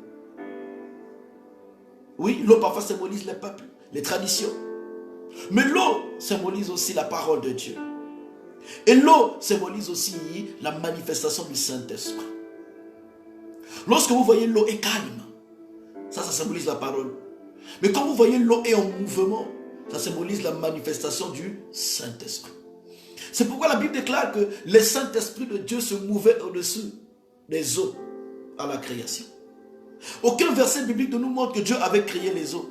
A: Oui, l'eau parfois symbolise les peuples, les traditions. Mais l'eau symbolise aussi la parole de Dieu. Et l'eau symbolise aussi la manifestation du Saint-Esprit. Lorsque vous voyez l'eau est calme, ça symbolise la parole. Mais quand vous voyez l'eau est en mouvement, ça symbolise la manifestation du Saint-Esprit. C'est pourquoi la Bible déclare que le Saint-Esprit de Dieu se mouvait au-dessus des eaux à la création. Aucun verset biblique ne nous montre que Dieu avait créé les eaux.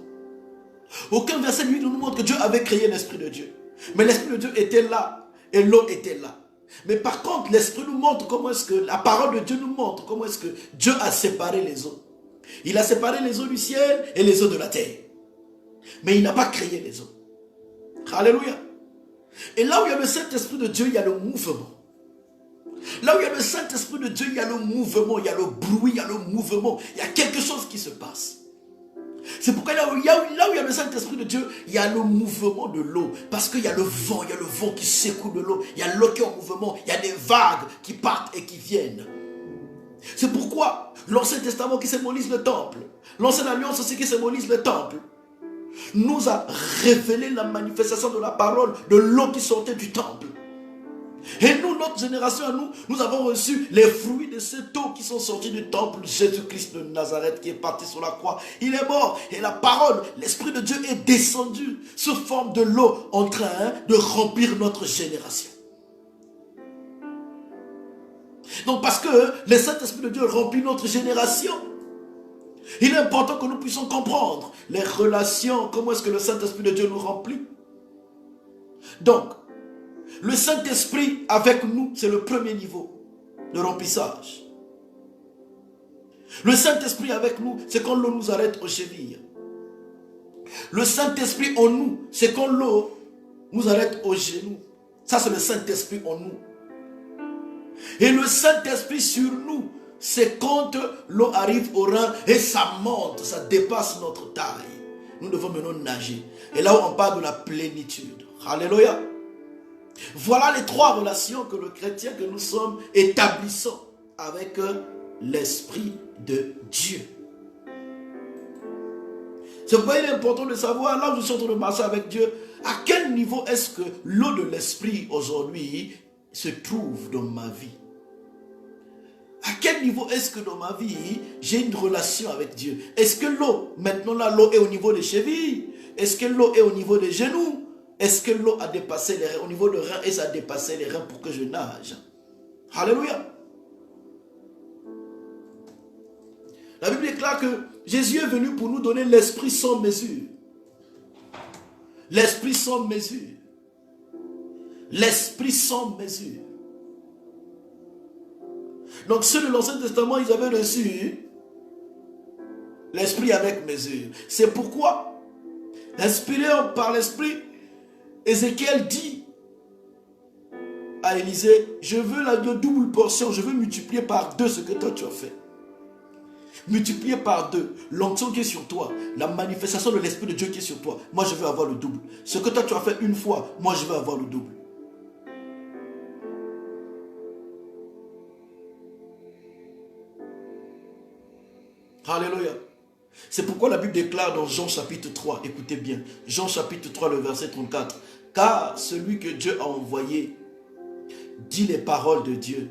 A: Aucun verset biblique ne nous montre que Dieu avait créé l'Esprit de Dieu. Mais l'Esprit de Dieu était là et l'eau était là. Mais par contre, l'Esprit nous montre comment est-ce que, la parole de Dieu nous montre comment est-ce que Dieu a séparé les eaux. Il a séparé les eaux du ciel et les eaux de la terre. Mais il n'a pas créé les eaux. Alléluia. Et là où il y a le Saint-Esprit de Dieu, il y a le mouvement. Là où il y a le Saint-Esprit de Dieu, il y a le mouvement, il y a le bruit, il y a le mouvement. Il y a quelque chose qui se passe. C'est pourquoi là où il y a le Saint-Esprit de Dieu, il y a le mouvement de l'eau. Parce qu'il y a le vent qui secoue de l'eau. Il y a l'eau qui est en mouvement. Il y a des vagues qui partent et qui viennent. C'est pourquoi l'Ancien Testament qui symbolise le temple, l'Ancienne Alliance aussi qui symbolise le temple, nous a révélé la manifestation de la parole, de l'eau qui sortait du temple. Et nous, notre génération, nous avons reçu les fruits de cette eau qui sont sortis du temple. Jésus-Christ de Nazareth qui est parti sur la croix. Il est mort et la parole, l'Esprit de Dieu est descendu sous forme de l'eau en train de remplir notre génération. Donc parce que le Saint-Esprit de Dieu remplit notre génération, il est important que nous puissions comprendre les relations, comment est-ce que le Saint-Esprit de Dieu nous remplit. Donc, le Saint-Esprit avec nous, c'est le premier niveau de remplissage. Le Saint-Esprit avec nous, c'est quand l'eau nous arrête aux chevilles. Le Saint-Esprit en nous, c'est quand l'eau nous arrête aux genoux. Ça, c'est le Saint-Esprit en nous. Et le Saint-Esprit sur nous, c'est quand l'eau arrive au rein et ça monte, ça dépasse notre taille. Nous devons maintenant nager. Et là où on parle de la plénitude. Alléluia. Voilà les trois relations que le chrétien que nous sommes établissons avec l'Esprit de Dieu. C'est pourquoi il est important de savoir, là où nous sommes en train de marcher avec Dieu, à quel niveau est-ce que l'eau de l'Esprit aujourd'hui se trouve dans ma vie. À quel niveau est-ce que dans ma vie, j'ai une relation avec Dieu? Est-ce que l'eau, maintenant là, l'eau est au niveau des chevilles? Est-ce que l'eau est au niveau des genoux? Est-ce que l'eau a dépassé les reins, au niveau des reins, et ça a dépassé les reins pour que je nage? Alléluia. La Bible déclare que Jésus est venu pour nous donner l'esprit sans mesure. L'esprit sans mesure. L'esprit sans mesure. Donc ceux de l'Ancien Testament, ils avaient reçu l'esprit avec mesure. C'est pourquoi, inspiré par l'esprit, Ézéchiel dit à Élisée, je veux la double portion, je veux multiplier par 2 ce que toi tu as fait. Multiplier par 2 l'onction qui est sur toi, la manifestation de l'Esprit de Dieu qui est sur toi. Moi je veux avoir le double. Ce que toi tu as fait une fois, moi je veux avoir le double. Alléluia. C'est pourquoi la Bible déclare dans Jean chapitre 3, écoutez bien, Jean chapitre 3 le verset 34, car celui que Dieu a envoyé dit les paroles de Dieu,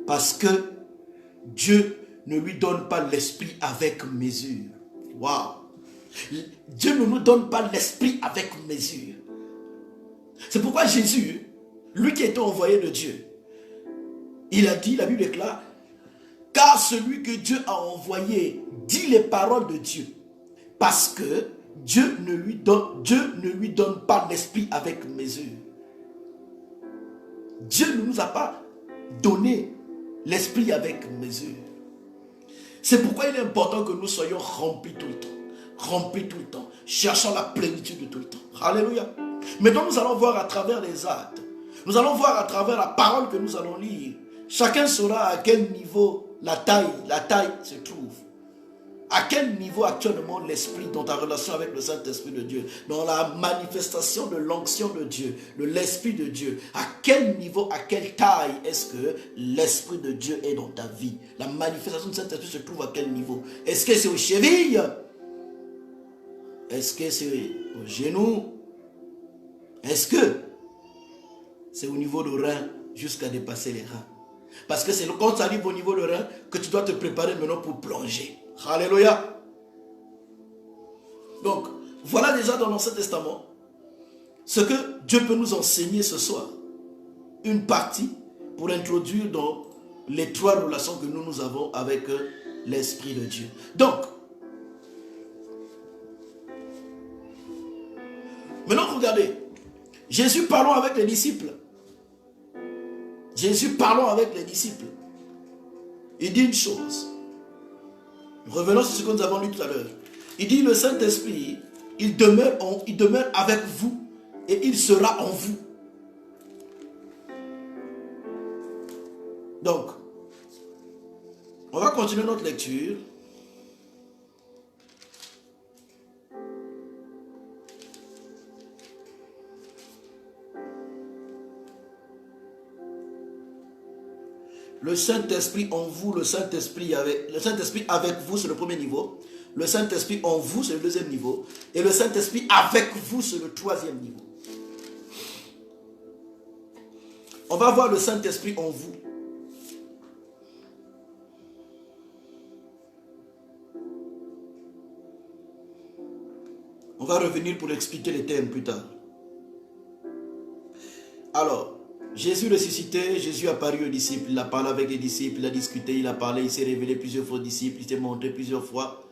A: parce que Dieu ne lui donne pas l'esprit avec mesure. Waouh! Dieu ne nous donne pas l'esprit avec mesure. C'est pourquoi Jésus, lui qui était envoyé de Dieu, il a dit, la Bible déclare, car celui que Dieu a envoyé dit les paroles de Dieu, parce que Dieu ne lui donne pas l'esprit avec mesure. Dieu ne nous a pas donné l'esprit avec mesure. C'est pourquoi il est important que nous soyons remplis tout le temps. Remplis tout le temps. Cherchant la plénitude de tout le temps. Alléluia. Maintenant nous allons voir à travers les actes. Nous allons voir à travers la parole que nous allons lire. Chacun saura à quel niveau la taille se trouve. À quel niveau actuellement l'esprit dans ta relation avec le Saint-Esprit de Dieu, dans la manifestation de l'onction de Dieu, de l'Esprit de Dieu, à quel niveau, à quelle taille est-ce que l'Esprit de Dieu est dans ta vie? La manifestation du Saint-Esprit se trouve à quel niveau? Est-ce que c'est aux chevilles? Est-ce que c'est aux genoux? Est-ce que c'est au niveau de rein jusqu'à dépasser les reins? Parce que c'est quand tu arrives au niveau de rein que tu dois te préparer maintenant pour plonger. Alléluia. Donc, voilà déjà dans l'Ancien Testament ce que Dieu peut nous enseigner ce soir. Une partie pour introduire dans les 3 relations que nous avons avec l'Esprit de Dieu. Donc, maintenant regardez, Jésus parlant avec les disciples. Jésus parlant avec les disciples. Il dit une chose. Revenons sur ce que nous avons lu tout à l'heure. Il dit le Saint-Esprit, il demeure avec vous et il sera en vous. Donc, on va continuer notre lecture. Le Saint-Esprit en vous, le Saint-Esprit avec vous, c'est le premier niveau. Le Saint-Esprit en vous, c'est le deuxième niveau. Et le Saint-Esprit avec vous, c'est le troisième niveau. On va voir le Saint-Esprit en vous. On va revenir pour expliquer les termes plus tard. Alors, Jésus ressuscité, Jésus apparut aux disciples, il a parlé avec les disciples, il a discuté, il a parlé, il s'est révélé plusieurs fois aux disciples, il s'est montré plusieurs fois.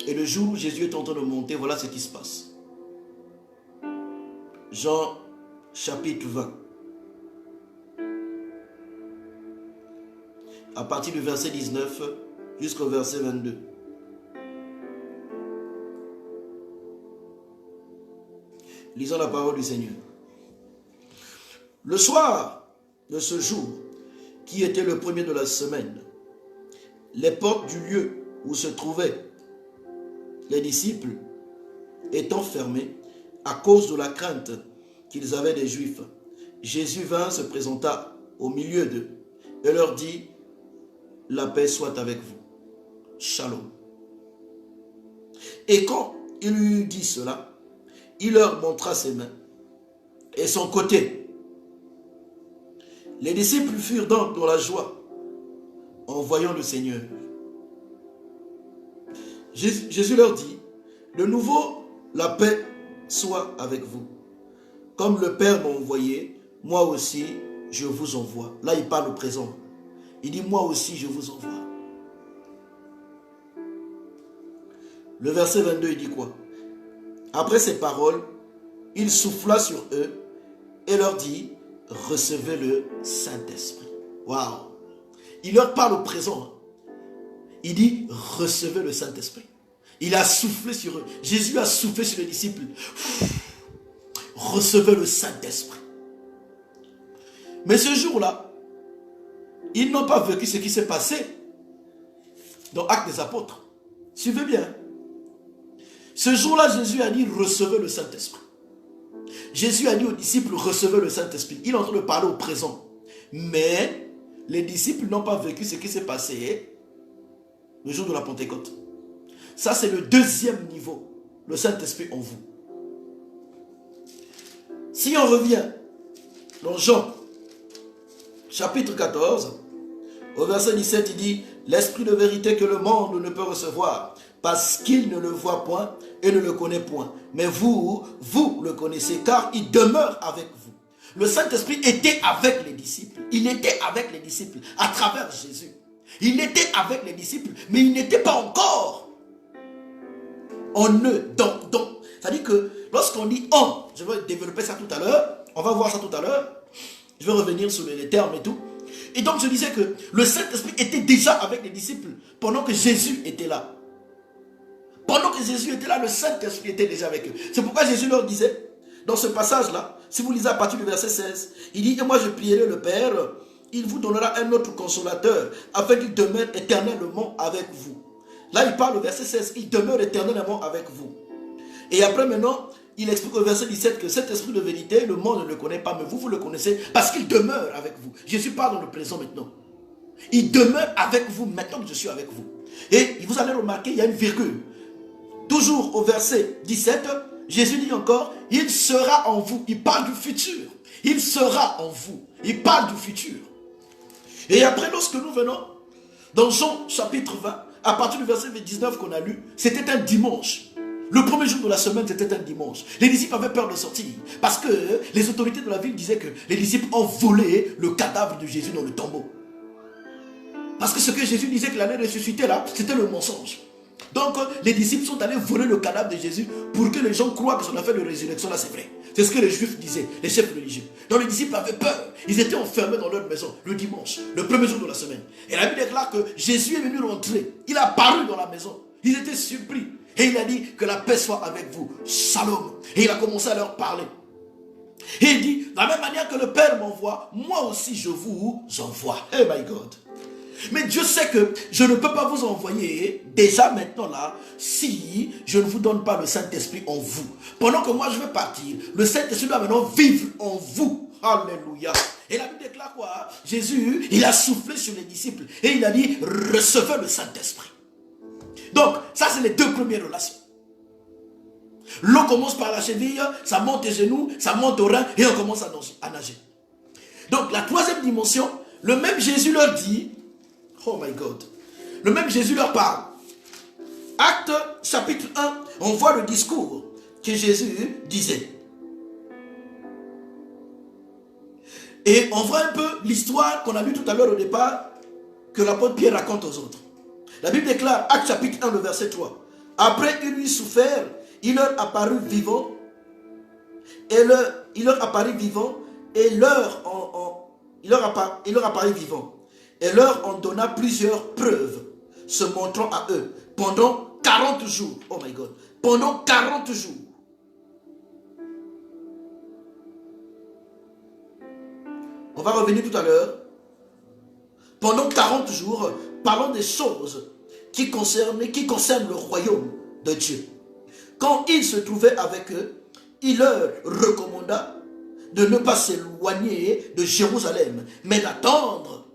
A: Et le jour où Jésus est en train de monter, voilà ce qui se passe. Jean chapitre 20. À partir du verset 19 jusqu'au verset 22. Lisons la parole du Seigneur. Le soir de ce jour, qui était le premier de la semaine, les portes du lieu où se trouvaient les disciples étant fermées à cause de la crainte qu'ils avaient des Juifs, Jésus vint, se présenta au milieu d'eux et leur dit: la paix soit avec vous. Shalom. Et quand il eut dit cela, il leur montra ses mains et son côté. Les disciples furent donc dans la joie en voyant le Seigneur. Jésus leur dit: de nouveau, la paix soit avec vous. Comme le Père m'a envoyé, moi aussi je vous envoie. Là, il parle au présent. Il dit: moi aussi je vous envoie. Le verset 22, il dit quoi? Après ces paroles, il souffla sur eux et leur dit: recevez le Saint-Esprit. Waouh! Il leur parle au présent. Il dit: recevez le Saint-Esprit. Il a soufflé sur eux. Jésus a soufflé sur les disciples. Recevez le Saint-Esprit. Mais ce jour-là, ils n'ont pas vécu ce qui s'est passé dans Actes des Apôtres. Suivez bien. Ce jour-là, Jésus a dit: recevez le Saint-Esprit. Jésus a dit aux disciples: recevez le Saint-Esprit. Il est en train de parler au présent. Mais les disciples n'ont pas vécu ce qui s'est passé le jour de la Pentecôte. Ça, c'est le deuxième niveau. Le Saint-Esprit en vous. Si on revient dans Jean, chapitre 14, au verset 17, il dit: l'Esprit de vérité que le monde ne peut recevoir, parce qu'il ne le voit point et ne le connaît point. Mais vous le connaissez, car il demeure avec vous. Le Saint-Esprit était avec les disciples. Il était avec les disciples à travers Jésus. Il était avec les disciples, mais il n'était pas encore en eux. Donc, c'est-à-dire que lorsqu'on dit en, je vais développer ça tout à l'heure, on va voir ça tout à l'heure, je vais revenir sur les termes et tout. Et donc je disais que le Saint-Esprit était déjà avec les disciples pendant que Jésus était là. Pendant que Jésus était là, le Saint-Esprit était déjà avec eux. C'est pourquoi Jésus leur disait, dans ce passage-là, si vous lisez à partir du verset 16, il dit: et moi je prierai le Père, il vous donnera un autre consolateur, afin qu'il demeure éternellement avec vous. Là, il parle au verset 16, il demeure éternellement avec vous. Et après maintenant, il explique au verset 17 que cet esprit de vérité, le monde ne le connaît pas, mais vous le connaissez parce qu'il demeure avec vous. Jésus parle dans le présent maintenant. Il demeure avec vous maintenant que je suis avec vous. Et vous allez remarquer, il y a une virgule. Toujours au verset 17, Jésus dit encore: il sera en vous. Il parle du futur. Il sera en vous. Il parle du futur. Et après, lorsque nous venons dans Jean chapitre 20, à partir du verset 19 qu'on a lu, c'était un dimanche. Le premier jour de la semaine, c'était un dimanche. Les disciples avaient peur de sortir parce que les autorités de la ville disaient que les disciples ont volé le cadavre de Jésus dans le tombeau. Parce que ce que Jésus disait qu'il allait ressusciter là, c'était le mensonge. Donc les disciples sont allés voler le cadavre de Jésus pour que les gens croient que son affaire de résurrection là c'est vrai. C'est ce que les Juifs disaient, les chefs religieux. Donc les disciples avaient peur. Ils étaient enfermés dans leur maison le dimanche, le premier jour de la semaine. Et la Bible déclare que Jésus est venu rentrer. Il a apparu dans la maison. Ils étaient surpris. Et il a dit: que la paix soit avec vous. Shalom. Et il a commencé à leur parler. Et il dit: de la même manière que le Père m'envoie, moi aussi je vous envoie. Oh my God. Mais Dieu sait que je ne peux pas vous envoyer déjà maintenant là si je ne vous donne pas le Saint-Esprit en vous. Pendant que moi je vais partir, le Saint-Esprit doit maintenant vivre en vous. Alléluia. Et la Bible déclare quoi? Jésus, il a soufflé sur les disciples et il a dit, recevez le Saint-Esprit. Donc, ça c'est les deux premières relations. L'eau commence par la cheville, ça monte aux genoux, ça monte aux reins et on commence à nager. Donc, la troisième dimension, le même Jésus leur dit, oh my God, le même Jésus leur parle. Acte chapitre 1, on voit le discours que Jésus disait. Et on voit un peu l'histoire qu'on a lue tout à l'heure au départ, que l'apôtre Pierre raconte aux autres. La Bible déclare, Acte chapitre 1, le verset 3. Après il eut souffert, il leur apparut vivant, il leur apparut vivant, et il leur apparut vivant, et leur en donna plusieurs preuves, se montrant à eux, pendant 40 jours. Oh my God, pendant 40 jours. On va revenir tout à l'heure. Pendant 40 jours, parlons des choses qui concernent le royaume de Dieu. Quand il se trouvait avec eux, il leur recommanda de ne pas s'éloigner de Jérusalem, mais d'attendre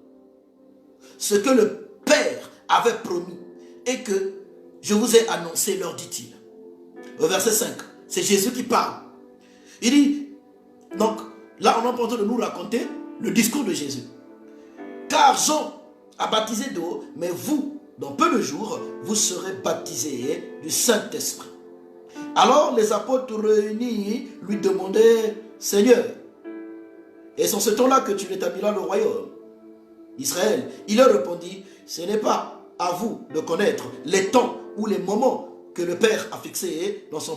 A: ce que le Père avait promis et que je vous ai annoncé, leur dit-il. Au verset 5, c'est Jésus qui parle. Il dit, donc là on est en train de nous raconter le discours de Jésus. Car Jean a baptisé d'eau, mais vous, dans peu de jours, vous serez baptisés du Saint-Esprit. Alors les apôtres réunis lui demandaient, Seigneur, est-ce en ce temps-là que tu établiras le royaume d'Israël? Il leur répondit, ce n'est pas à vous de connaître les temps ou les moments que le Père a fixés dans sa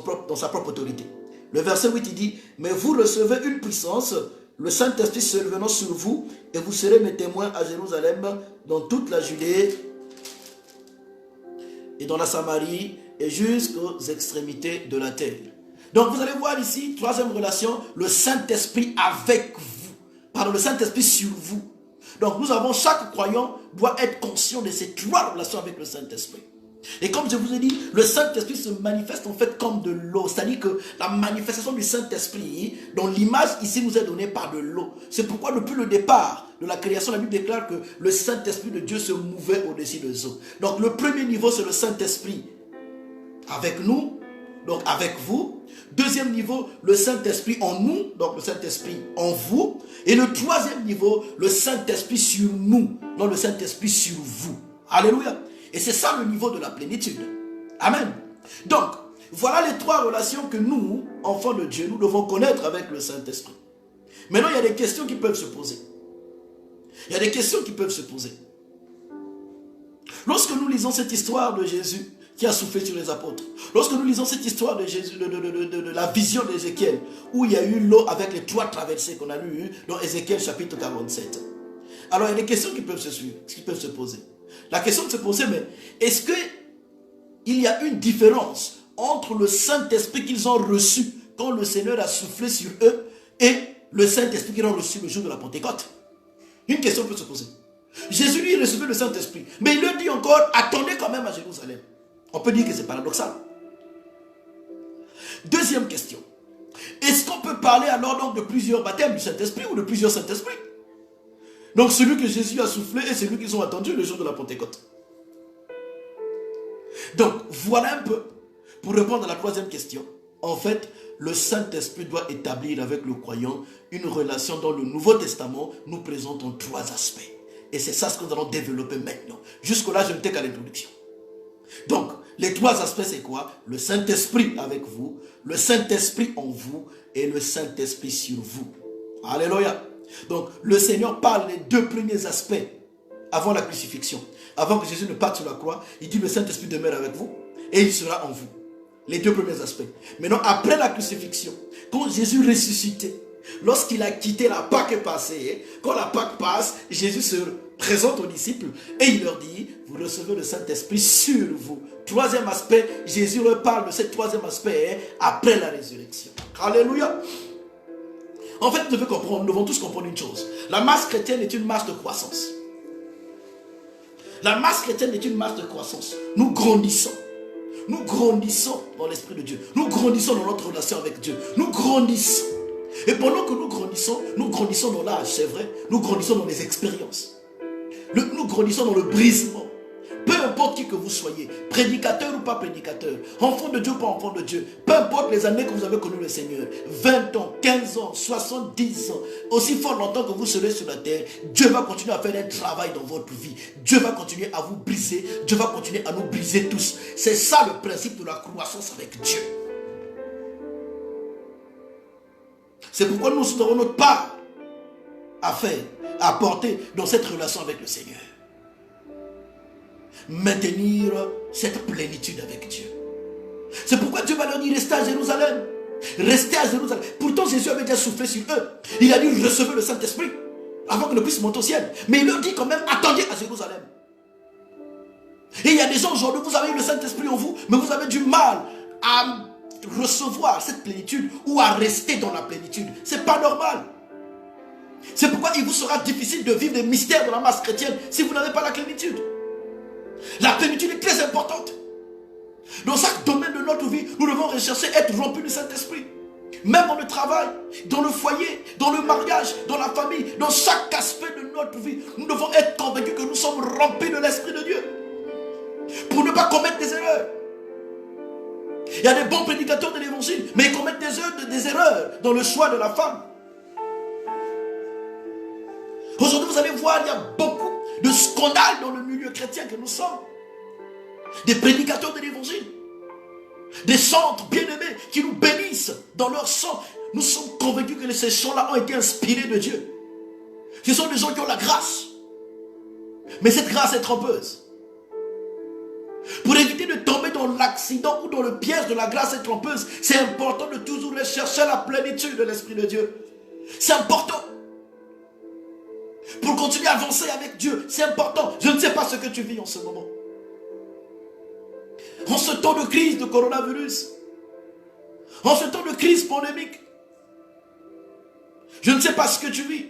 A: propre autorité. Le verset 8, il dit, mais vous recevez une puissance, le Saint-Esprit se revenant sur vous, et vous serez mes témoins à Jérusalem, dans toute la Judée et dans la Samarie, et jusqu'aux extrémités de la terre. Donc vous allez voir ici, troisième relation, le Saint-Esprit avec vous. Pardon, le Saint-Esprit sur vous. Donc nous avons, chaque croyant doit être conscient de ces trois relations avec le Saint-Esprit. Et comme je vous ai dit, le Saint-Esprit se manifeste en fait comme de l'eau. C'est-à-dire que la manifestation du Saint-Esprit, dont l'image ici nous est donnée par de l'eau. C'est pourquoi depuis le départ de la création, la Bible déclare que le Saint-Esprit de Dieu se mouvait au-dessus des eaux. Donc le premier niveau, c'est le Saint-Esprit avec nous, donc avec vous. Deuxième niveau, le Saint-Esprit en nous, donc le Saint-Esprit en vous. Et le troisième niveau, le Saint-Esprit sur nous, donc le Saint-Esprit sur vous. Alléluia. Et c'est ça le niveau de la plénitude. Amen. Donc, voilà les trois relations que nous, enfants de Dieu, nous devons connaître avec le Saint-Esprit. Maintenant, il y a des questions qui peuvent se poser. Il y a des questions qui peuvent se poser. Lorsque nous lisons cette histoire de Jésus qui a soufflé sur les apôtres, lorsque nous lisons cette histoire de Jésus, de la vision d'Ézéchiel, où il y a eu l'eau avec les trois traversées qu'on a lues dans Ézéchiel chapitre 47. Alors, il y a des questions qui peuvent se poser. La question de se poser, mais est-ce qu'il y a une différence entre le Saint-Esprit qu'ils ont reçu quand le Seigneur a soufflé sur eux et le Saint-Esprit qu'ils ont reçu le jour de la Pentecôte? Une question peut se poser. Jésus lui recevait le Saint-Esprit, mais il leur dit encore, attendez quand même à Jérusalem. On peut dire que c'est paradoxal. Deuxième question. Est-ce qu'on peut parler alors donc de plusieurs baptêmes du Saint-Esprit ou de plusieurs Saint-Esprits? Donc celui que Jésus a soufflé et celui qu'ils ont attendu le jour de la Pentecôte. Donc voilà un peu, pour répondre à la troisième question, en fait, le Saint-Esprit doit établir avec le croyant une relation dans le Nouveau Testament nous présente en trois aspects. Et c'est ça ce que nous allons développer maintenant. Jusque-là, je ne t'ai qu'à l'introduction. Donc, les trois aspects, c'est quoi? Le Saint-Esprit avec vous, le Saint-Esprit en vous et le Saint-Esprit sur vous. Alléluia. Donc, le Seigneur parle des deux premiers aspects avant la crucifixion. Avant que Jésus ne parte sur la croix, il dit le Saint-Esprit demeure avec vous et il sera en vous. Les deux premiers aspects. Maintenant, après la crucifixion, quand Jésus ressuscité, lorsqu'il a quitté la Pâque passée, quand la Pâque passe, Jésus se présente aux disciples et il leur dit, vous recevez le Saint-Esprit sur vous. Troisième aspect, Jésus reparle de ce troisième aspect après la résurrection. Alléluia. En fait, nous devons tous comprendre une chose. La marche chrétienne est une marche de croissance. La marche chrétienne est une marche de croissance. Nous grandissons. Nous grandissons dans l'Esprit de Dieu. Nous grandissons dans notre relation avec Dieu. Nous grandissons. Et pendant que nous grandissons dans l'âge, c'est vrai, nous grandissons dans les expériences. Nous grandissons dans le brisement. Peu importe qui que vous soyez, prédicateur ou pas prédicateur, enfant de Dieu ou pas enfant de Dieu, peu importe les années que vous avez connu le Seigneur, 20 ans, 15 ans, 70 ans, aussi fort longtemps que vous serez sur la terre, Dieu va continuer à faire un travail dans votre vie. Dieu va continuer à vous briser, Dieu va continuer à nous briser tous. C'est ça le principe de la croissance avec Dieu. C'est pourquoi nous aurons notre part à faire, à apporter dans cette relation avec le Seigneur. Maintenir cette plénitude avec Dieu. C'est pourquoi Dieu va leur dire, restez à Jérusalem. Restez à Jérusalem. Pourtant Jésus avait déjà soufflé sur eux. Il a dit, recevez le Saint-Esprit avant qu'ils ne puissent monter au ciel. Mais il leur dit quand même, attendez à Jérusalem. Et il y a des gens aujourd'hui, vous avez eu le Saint-Esprit en vous, mais vous avez du mal à recevoir cette plénitude ou à rester dans la plénitude. C'est pas normal. C'est pourquoi il vous sera difficile de vivre les mystères de la masse chrétienne si vous n'avez pas la plénitude. La plénitude est très importante. Dans chaque domaine de notre vie, nous devons rechercher être remplis du Saint-Esprit. Même dans le travail, dans le foyer, dans le mariage, dans la famille, dans chaque aspect de notre vie, nous devons être convaincus que nous sommes remplis de l'Esprit de Dieu. Pour ne pas commettre des erreurs. Il y a des bons prédicateurs de l'évangile, mais ils commettent des erreurs dans le choix de la femme. Aujourd'hui, vous allez voir, il y a beaucoup de scandales dans le milieu chrétien que nous sommes. Des prédicateurs de l'évangile. Des centres bien-aimés qui nous bénissent dans leur sang. Nous sommes convaincus que ces chants-là ont été inspirés de Dieu. Ce sont des gens qui ont la grâce. Mais cette grâce est trompeuse. Pour éviter de tomber dans l'accident ou dans le piège de la grâce et trompeuse, c'est important de toujours rechercher la plénitude de l'Esprit de Dieu. C'est important. Pour continuer à avancer avec Dieu, c'est important. Je ne sais pas ce que tu vis en ce moment. En ce temps de crise de coronavirus, en ce temps de crise pandémique, je ne sais pas ce que tu vis.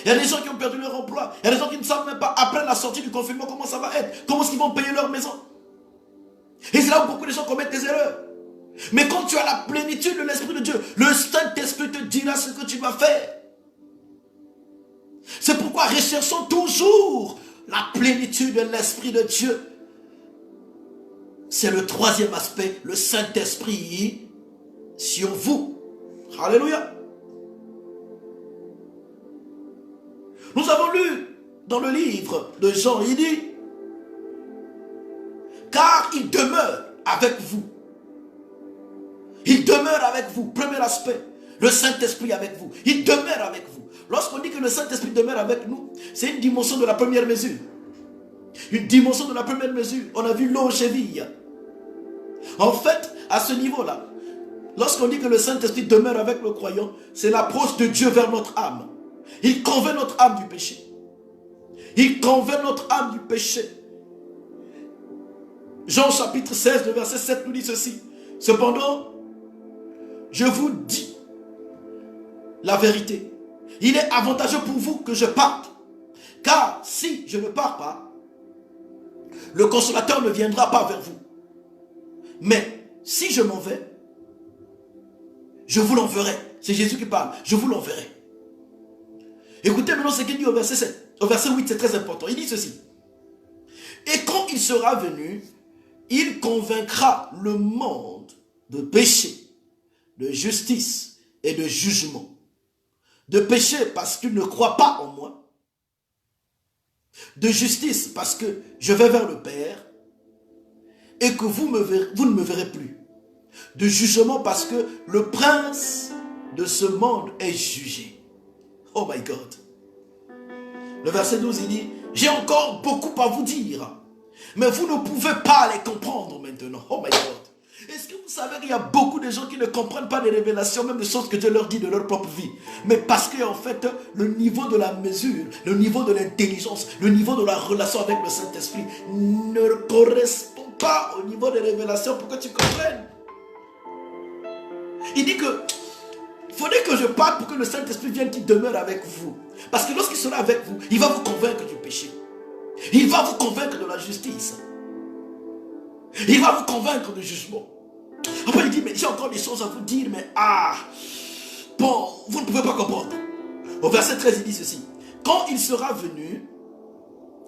A: Il y a des gens qui ont perdu leur emploi. Il y a des gens qui ne savent même pas, après la sortie du confinement, comment ça va être. Comment est-ce qu'ils vont payer leur maison. Et c'est là où beaucoup de gens commettent des erreurs. Mais quand tu as la plénitude de l'Esprit de Dieu, le Saint-Esprit te dira ce que tu vas faire. C'est pourquoi recherchons toujours la plénitude de l'Esprit de Dieu. C'est le troisième aspect, le Saint-Esprit sur vous. Alléluia. Nous avons lu dans le livre de Jean, il dit, car il demeure avec vous. Il demeure avec vous. Premier aspect, le Saint-Esprit avec vous. Il demeure avec vous. Lorsqu'on dit que le Saint-Esprit demeure avec nous, c'est une dimension de la première mesure. Une dimension de la première mesure. On a vu l'eau cheville. En fait, à ce niveau-là, lorsqu'on dit que le Saint-Esprit demeure avec le croyant, c'est l'approche de Dieu vers notre âme. Il convainc notre âme du péché. Il convainc notre âme du péché. Jean chapitre 16, le verset 7 nous dit ceci. Cependant, je vous dis la vérité. Il est avantageux pour vous que je parte. Car si je ne pars pas, le consolateur ne viendra pas vers vous. Mais si je m'en vais, je vous l'enverrai. C'est Jésus qui parle. Je vous l'enverrai. Écoutez maintenant ce qu'il dit au verset 7. Au verset 8, c'est très important. Il dit ceci. Et quand il sera venu, il convaincra le monde de péché, de justice et de jugement. De péché parce qu'il ne croit pas en moi. De justice parce que je vais vers le Père et que vous ne me verrez plus. De jugement parce que le prince de ce monde est jugé. Oh my God. Le verset 12 il dit, j'ai encore beaucoup à vous dire, mais vous ne pouvez pas les comprendre maintenant. Oh my God. Est-ce que vous savez qu'il y a beaucoup de gens qui ne comprennent pas les révélations, même des choses que Dieu leur dit de leur propre vie. Mais parce qu'en fait, le niveau de la mesure, le niveau de l'intelligence, le niveau de la relation avec le Saint-Esprit ne correspond pas au niveau des révélations pour que tu comprennes. Il dit que il faudrait que je parte pour que le Saint-Esprit vienne qui demeure avec vous. Parce que lorsqu'il sera avec vous, il va vous convaincre du péché. Il va vous convaincre de la justice. Il va vous convaincre du jugement. Après il dit, mais j'ai encore des choses à vous dire, mais bon, vous ne pouvez pas comprendre. Au verset 13, il dit ceci. Quand il sera venu,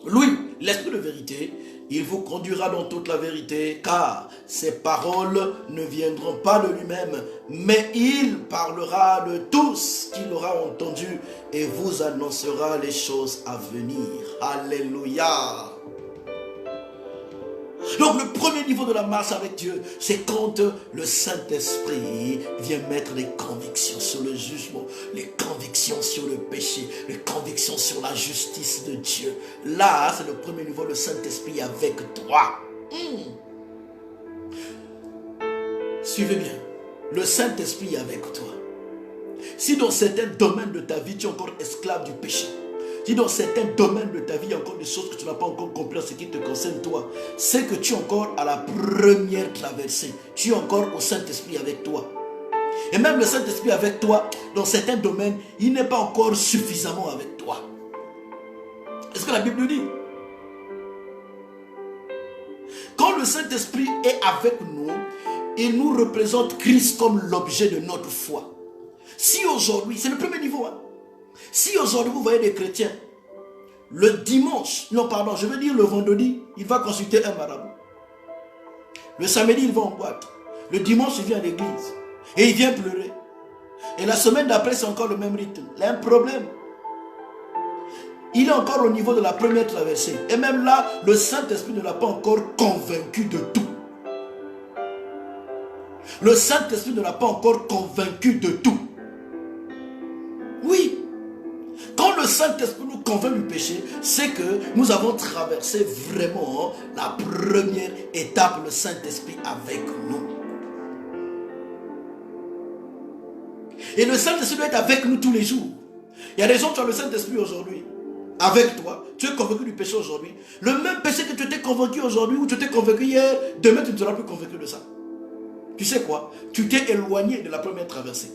A: lui, l'esprit de vérité, il vous conduira dans toute la vérité, car ses paroles ne viendront pas de lui-même, mais il parlera de tout ce qu'il aura entendu et vous annoncera les choses à venir. Alléluia. Donc le premier niveau de la marche avec Dieu, c'est quand le Saint-Esprit vient mettre les convictions sur le jugement, les convictions sur le péché, les convictions sur la justice de Dieu. Là, c'est le premier niveau, le Saint-Esprit avec toi. Suivez bien, le Saint-Esprit est avec toi. Si dans certains domaines de ta vie, tu es encore esclave du péché, si dans certains domaines de ta vie, il y a encore des choses que tu n'as pas encore compris en ce qui te concerne toi, c'est que tu es encore à la première traversée. Tu es encore au Saint-Esprit avec toi. Et même le Saint-Esprit avec toi, dans certains domaines, il n'est pas encore suffisamment avec toi. Est-ce que la Bible dit? Quand le Saint-Esprit est avec nous, il nous représente Christ comme l'objet de notre foi. Si aujourd'hui, c'est le premier niveau, si aujourd'hui vous voyez des chrétiens, le dimanche, non pardon, je veux dire le vendredi, il va consulter un marabout. Le samedi, il va en boîte. Le dimanche, il vient à l'église. Et il vient pleurer. Et la semaine d'après, c'est encore le même rythme. Il a un problème. Il est encore au niveau de la première traversée. Et même là, le Saint-Esprit ne l'a pas encore convaincu de tout. Le Saint-Esprit ne l'a pas encore convaincu de tout. Oui. Quand le Saint-Esprit nous convainc du péché, c'est que nous avons traversé vraiment la première étape, le Saint-Esprit avec nous. Et le Saint-Esprit doit être avec nous tous les jours. Il y a des gens qui ont le Saint-Esprit aujourd'hui, avec toi. Tu es convaincu du péché aujourd'hui. Le même péché que tu t'es convaincu aujourd'hui ou tu t'es convaincu hier, demain tu ne seras plus convaincu de ça. Tu sais quoi? Tu t'es éloigné de la première traversée.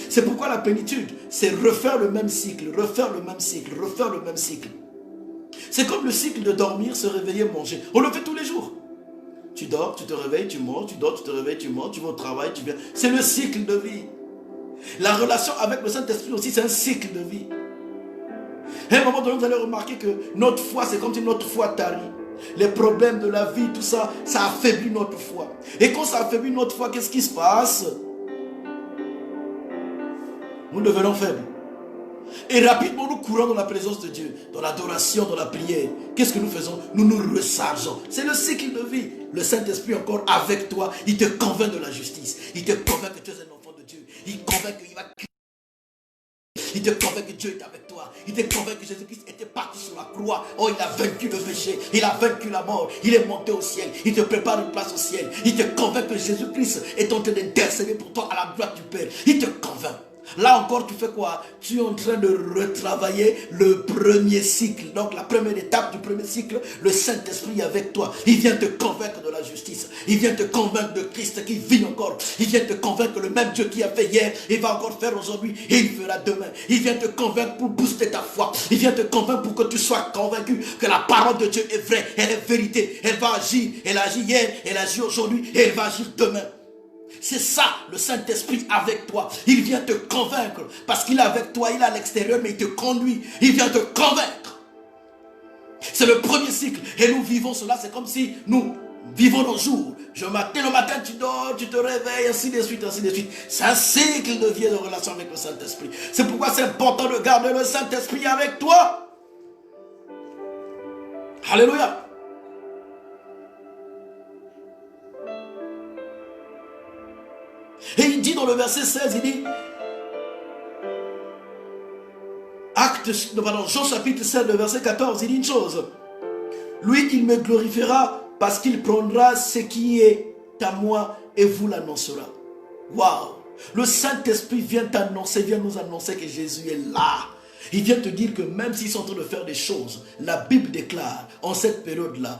A: C'est pourquoi la plénitude, c'est refaire le même cycle, refaire le même cycle, refaire le même cycle. C'est comme le cycle de dormir, se réveiller, manger. On le fait tous les jours. Tu dors, tu te réveilles, tu manges, tu dors, tu te réveilles, tu manges, tu vas au travail, tu viens. C'est le cycle de vie. La relation avec le Saint-Esprit aussi, c'est un cycle de vie. À un moment donné, vous allez remarquer que notre foi, c'est comme si notre foi tarit. Les problèmes de la vie, tout ça, ça affaiblit notre foi. Et quand ça affaiblit notre foi, qu'est-ce qui se passe? Nous devenons faibles. Et rapidement, nous courons dans la présence de Dieu, dans l'adoration, dans la prière. Qu'est-ce que nous faisons? Nous nous rechargeons. C'est le cycle de vie. Le Saint-Esprit encore avec toi, il te convainc de la justice. Il te convainc que tu es un enfant de Dieu. Il convainc qu'il va... Il te convainc que Dieu est avec toi. Il te convainc que Jésus-Christ était parti sur la croix. Oh, il a vaincu le péché. Il a vaincu la mort. Il est monté au ciel. Il te prépare une place au ciel. Il te convainc que Jésus-Christ est en train d'intercéder pour toi à la droite du Père. Il te convainc. Là encore, tu fais quoi? Tu es en train de retravailler le premier cycle. Donc la première étape du premier cycle, le Saint-Esprit est avec toi. Il vient te convaincre de la justice. Il vient te convaincre de Christ qui vit encore. Il vient te convaincre que le même Dieu qui a fait hier, il va encore faire aujourd'hui et il fera demain. Il vient te convaincre pour booster ta foi. Il vient te convaincre pour que tu sois convaincu que la parole de Dieu est vraie, elle est vérité. Elle va agir. Elle agit hier, elle agit aujourd'hui et elle va agir demain. C'est ça, le Saint-Esprit avec toi. Il vient te convaincre. Parce qu'il est avec toi, il est à l'extérieur, mais il te conduit. Il vient te convaincre. C'est le premier cycle. Et nous vivons cela, c'est comme si nous vivons nos jours. Le matin, tu dors, tu te réveilles, ainsi de suite, ainsi de suite. C'est un cycle de vie et de relation avec le Saint-Esprit. C'est pourquoi c'est important de garder le Saint-Esprit avec toi. Alléluia. Et il dit dans le verset 16, il dit, Jean chapitre 7, le verset 14, il dit une chose. Lui, il me glorifiera parce qu'il prendra ce qui est à moi et vous l'annoncera. Waouh! Le Saint-Esprit vient t'annoncer, vient nous annoncer que Jésus est là. Il vient te dire que même s'ils sont en train de faire des choses, la Bible déclare, en cette période-là,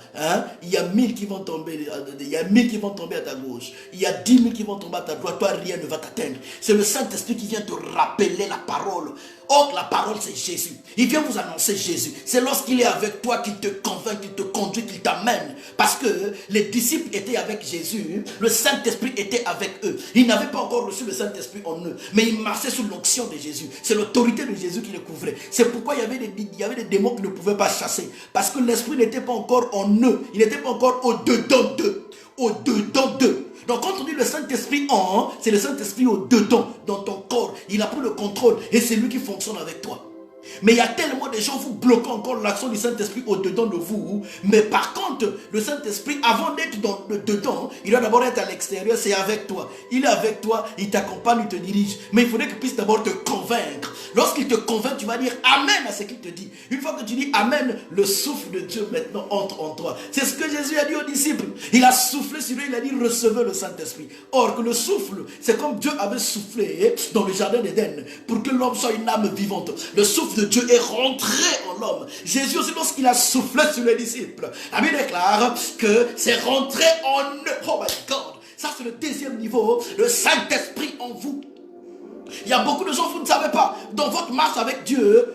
A: il y a 1000 qui vont tomber, il y a 1000 qui vont tomber à ta gauche, il y a 10 000 qui vont tomber à ta droite, toi rien ne va t'atteindre. C'est le Saint-Esprit qui vient te rappeler la parole. Or, la parole c'est Jésus. Il vient vous annoncer Jésus. C'est lorsqu'il est avec toi qu'il te convainc, qu'il te conduit, qu'il t'amène. Parce que les disciples étaient avec Jésus, le Saint-Esprit était avec eux. Ils n'avaient pas encore reçu le Saint-Esprit en eux, mais ils marchaient sous l'onction de Jésus. C'est l'autorité de Jésus qui les couvrait. C'est pourquoi il y avait des démons qui ne pouvaient pas chasser. Parce que l'Esprit n'était pas encore en eux. Il n'était pas encore au-dedans d'eux. Au-dedans d'eux. Donc quand on dit le Saint-Esprit en, c'est le Saint-Esprit au-dedans, dans ton corps. Il a pris le contrôle et c'est lui qui fonctionne avec toi. Mais il y a tellement de gens vous bloquant encore l'action du Saint-Esprit au-dedans de vous. Mais par contre, le Saint-Esprit, avant d'être dans le dedans, il doit d'abord être à l'extérieur, c'est avec toi. Il est avec toi, il t'accompagne, il te dirige. Mais il faudrait qu'il puisse d'abord te convaincre. Lorsqu'il te convainc, tu vas dire Amen à ce qu'il te dit. Une fois que tu dis Amen, le souffle de Dieu maintenant entre en toi. C'est ce que Jésus a dit aux disciples. Il a soufflé sur eux, il a dit recevez le Saint-Esprit. Or que le souffle, c'est comme Dieu avait soufflé dans le jardin d'Éden pour que l'homme soit une âme vivante. Le souffle de Dieu est rentré en l'homme. Jésus aussi, lorsqu'il a soufflé sur les disciples, la Bible déclare que c'est rentré en eux. Oh my God, ça c'est le deuxième niveau, le Saint-Esprit en vous. Il y a beaucoup de gens, vous ne savez pas, dans votre marche avec Dieu,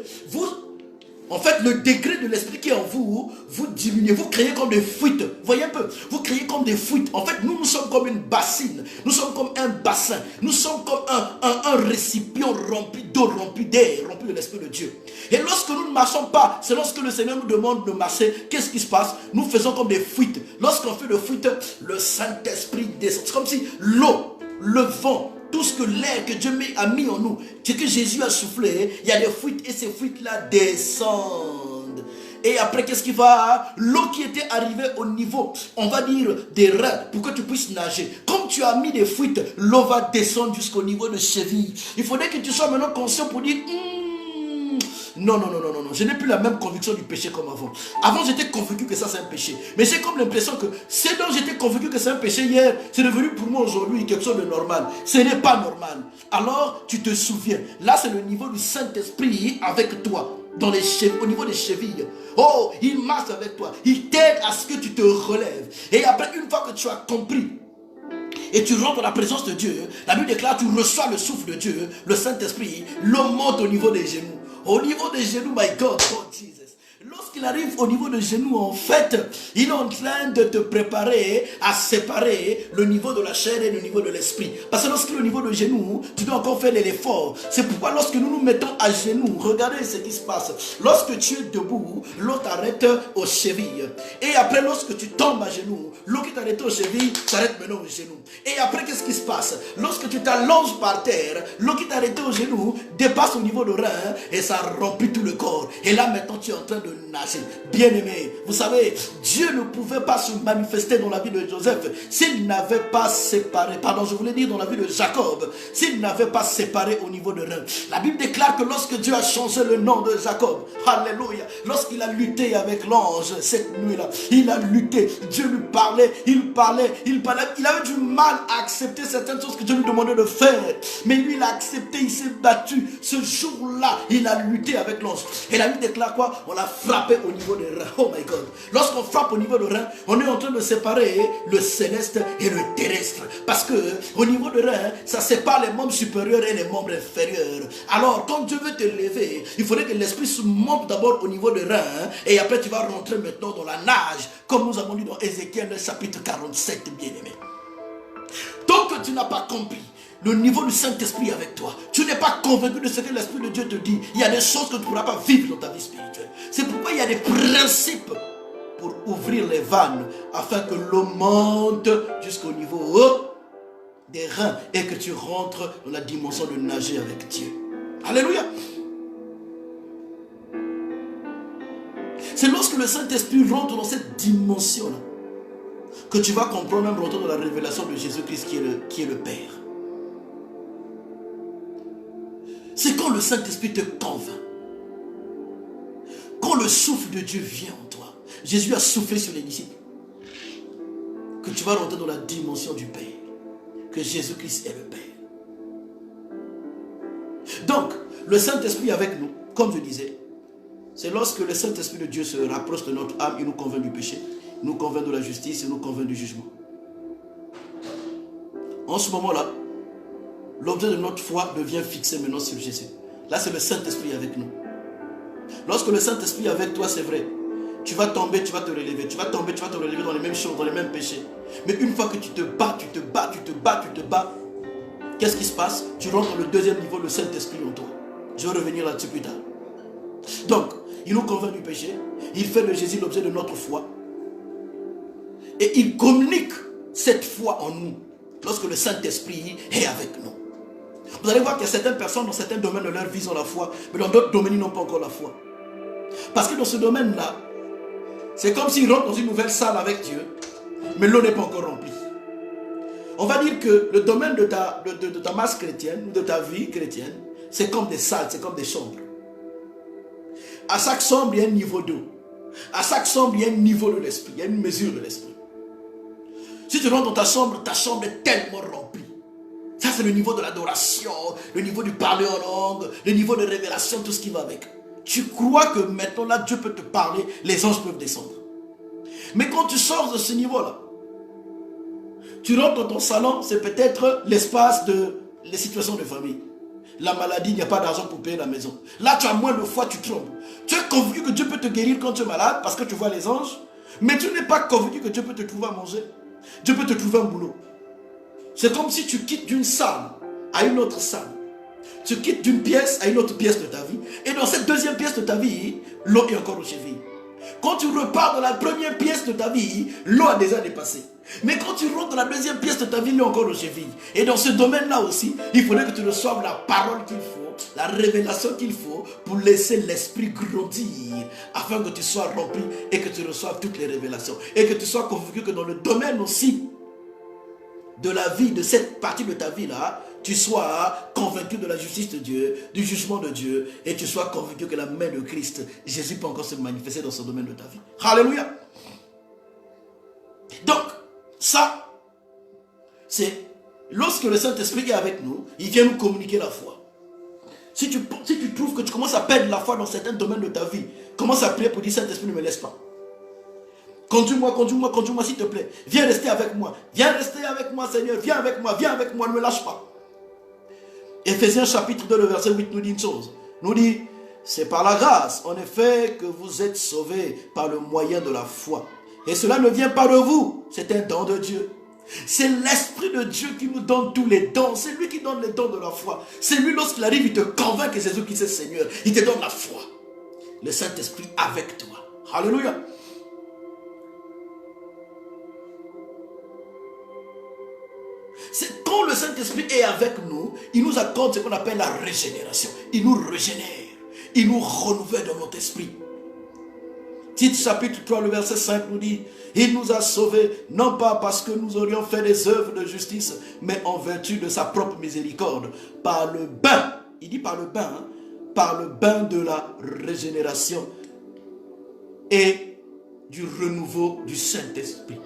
A: en fait, le degré de l'esprit qui est en vous, vous diminuez, vous créez comme des fuites. Voyez un peu, vous créez comme des fuites. En fait, nous sommes comme une bassine, nous sommes comme un bassin, nous sommes comme un récipient rempli d'eau, rempli d'air, rempli de l'Esprit de Dieu. Et lorsque nous ne marchons pas, c'est lorsque le Seigneur nous demande de marcher, qu'est-ce qui se passe? Nous faisons comme des fuites. Lorsqu'on fait des fuites, le Saint-Esprit descend. C'est comme si l'eau, le vent, tout ce que l'air que Dieu a mis en nous, ce que Jésus a soufflé, il y a des fuites et ces fuites-là descendent. Et après, qu'est-ce qui va? L'eau qui était arrivée au niveau, on va dire, des reins, pour que tu puisses nager. Comme tu as mis des fuites, l'eau va descendre jusqu'au niveau de cheville. Il faudrait que tu sois maintenant conscient pour dire, non, je n'ai plus la même conviction du péché comme avant. Avant, j'étais convaincu que ça c'est un péché. Mais j'ai comme l'impression que ce dont j'étais convaincu que c'est un péché hier, c'est devenu pour moi aujourd'hui quelque chose de normal. Ce n'est pas normal. Alors, tu te souviens. Là, c'est le niveau du Saint-Esprit avec toi. Au niveau des chevilles. Oh, il marche avec toi. Il t'aide à ce que tu te relèves. Et après, une fois que tu as compris, et tu rentres dans la présence de Dieu, la Bible déclare, tu reçois le souffle de Dieu, le Saint-Esprit, l'homme monte au niveau des genoux. Au niveau des genoux, my God, oh Jesus. Lorsqu'il arrive au niveau des genoux, en fait, il est en train de te préparer à séparer le niveau de la chair et le niveau de l'esprit. Parce que lorsqu'il est au niveau de genoux, tu dois encore faire l'effort. C'est pourquoi lorsque nous nous mettons à genoux, regardez ce qui se passe. Lorsque tu es debout, l'eau t'arrête aux chevilles. Et après, lorsque tu tombes à genoux, l'eau qui t'arrête aux chevilles t'arrête maintenant aux genoux. Et après, qu'est-ce qui se passe? Lorsque tu t'allonges par terre, l'eau qui t'arrête aux genoux dépasse au niveau de rein et ça remplit tout le corps. Et là, maintenant, tu es en train de nager. Bien aimé, vous savez, Dieu ne pouvait pas se manifester dans la vie de Joseph s'il n'avait pas séparé, je voulais dire dans la vie de Jacob, s'il n'avait pas séparé au niveau de rein. La Bible déclare que lorsque Dieu a changé le nom de Jacob, alléluia, lorsqu'il a lutté avec l'ange cette nuit-là, il a lutté, Dieu lui parlait, il avait du mal à accepter certaines choses que Dieu lui demandait de faire, mais lui il a accepté, il s'est battu. Ce jour-là, il a lutté avec l'ange. Et la Bible déclare quoi? On l'a frappé au niveau des reins. Oh my God. Lorsqu'on frappe au niveau des reins, on est en train de séparer le céleste et le terrestre. Parce que au niveau des reins, ça sépare les membres supérieurs et les membres inférieurs. Alors, quand Dieu veut te lever, il faudrait que l'esprit se monte d'abord au niveau des reins. Et après, tu vas rentrer maintenant dans la nage. Comme nous avons dit dans Ézéchiel chapitre 47, bien-aimé. Tant que tu n'as pas compris le niveau du Saint-Esprit avec toi, tu n'es pas convaincu de ce que l'Esprit de Dieu te dit, il y a des choses que tu ne pourras pas vivre dans ta vie spirituelle. C'est pourquoi il y a des principes pour ouvrir les vannes afin que l'eau monte jusqu'au niveau des reins et que tu rentres dans la dimension de nager avec Dieu. Alléluia. C'est lorsque le Saint-Esprit rentre dans cette dimension-là que tu vas comprendre, même rentrer dans la révélation de Jésus-Christ qui est le Père. C'est quand le Saint-Esprit te convainc, quand le souffle de Dieu vient en toi. Jésus a soufflé sur les disciples, que tu vas rentrer dans la dimension du Père, que Jésus-Christ est le Père. Donc, le Saint-Esprit avec nous, comme je disais, c'est lorsque le Saint-Esprit de Dieu se rapproche de notre âme, il nous convainc du péché, il nous convainc de la justice, il nous convainc du jugement. En ce moment-là, l'objet de notre foi devient fixé maintenant sur Jésus. Là, c'est le Saint-Esprit avec nous. Lorsque le Saint-Esprit est avec toi, c'est vrai. Tu vas tomber, tu vas te relever. Tu vas tomber, tu vas te relever dans les mêmes choses, dans les mêmes péchés. Mais une fois que tu te bats, qu'est-ce qui se passe? Tu rentres dans le deuxième niveau, le Saint-Esprit en toi. Je vais revenir là-dessus plus tard. Donc, il nous convainc du péché. Il fait de Jésus l'objet de notre foi. Et il communique cette foi en nous lorsque le Saint-Esprit est avec nous. Vous allez voir qu'il y a certaines personnes dans certains domaines de leur vie ont la foi, mais dans d'autres domaines ils n'ont pas encore la foi. Parce que dans ce domaine-là, c'est comme s'ils rentrent dans une nouvelle salle avec Dieu, mais l'eau n'est pas encore remplie. On va dire que le domaine de ta masse chrétienne, ou de ta vie chrétienne, c'est comme des salles, c'est comme des chambres. À chaque chambre, il y a un niveau d'eau. À chaque chambre, il y a un niveau de l'esprit, il y a une mesure de l'esprit. Si tu rentres dans ta chambre est tellement remplie. Ça, c'est le niveau de l'adoration, le niveau du parler en langue, le niveau de révélation, tout ce qui va avec. Tu crois que maintenant, là, Dieu peut te parler, les anges peuvent descendre. Mais quand tu sors de ce niveau-là, tu rentres dans ton salon, c'est peut-être l'espace les situations de famille. La maladie, il n'y a pas d'argent pour payer la maison. Là, tu as moins de foi, tu trembles. Tu es convaincu que Dieu peut te guérir quand tu es malade parce que tu vois les anges, mais tu n'es pas convaincu que Dieu peut te trouver à manger. Dieu peut te trouver un boulot. C'est comme si tu quittes d'une salle à une autre salle. Tu quittes d'une pièce à une autre pièce de ta vie. Et dans cette deuxième pièce de ta vie, l'eau est encore aux chevilles. Quand tu repars dans la première pièce de ta vie, l'eau a déjà dépassé. Mais quand tu rentres dans la deuxième pièce de ta vie, l'eau est encore aux chevilles. Et dans ce domaine-là aussi, il faudrait que tu reçoives la parole qu'il faut, la révélation qu'il faut pour laisser l'esprit grandir, afin que tu sois rempli et que tu reçoives toutes les révélations. Et que tu sois convaincu que dans le domaine aussi de la vie, de cette partie de ta vie-là, tu sois convaincu de la justice de Dieu, du jugement de Dieu, et tu sois convaincu que la main de Christ, Jésus peut encore se manifester dans ce domaine de ta vie. Alléluia. Donc, ça, c'est lorsque le Saint-Esprit est avec nous, il vient nous communiquer la foi. Si tu trouves que tu commences à perdre la foi dans certains domaines de ta vie, commence à prier pour dire Saint-Esprit, ne me laisse pas. Conduis-moi, s'il te plaît. Viens rester avec moi. Viens rester avec moi, Seigneur. Viens avec moi, ne me lâche pas. Éphésiens chapitre 2, le verset 8 nous dit une chose. Nous dit, c'est par la grâce, en effet, que vous êtes sauvés par le moyen de la foi. Et cela ne vient pas de vous, c'est un don de Dieu. C'est l'Esprit de Dieu qui nous donne tous les dons. C'est lui qui donne les dons de la foi. C'est lui, lorsqu'il arrive, il te convainc que Jésus-Christ est Seigneur. Il te donne la foi. Le Saint-Esprit avec toi. Alléluia. C'est quand le Saint-Esprit est avec nous, il nous accorde ce qu'on appelle la régénération. Il nous régénère. Il nous renouvelle dans notre esprit. Tite chapitre 3, le verset 5 nous dit, il nous a sauvés, non pas parce que nous aurions fait des œuvres de justice, mais en vertu de sa propre miséricorde, par le bain, il dit par le bain, hein, par le bain de la régénération et du renouveau du Saint-Esprit.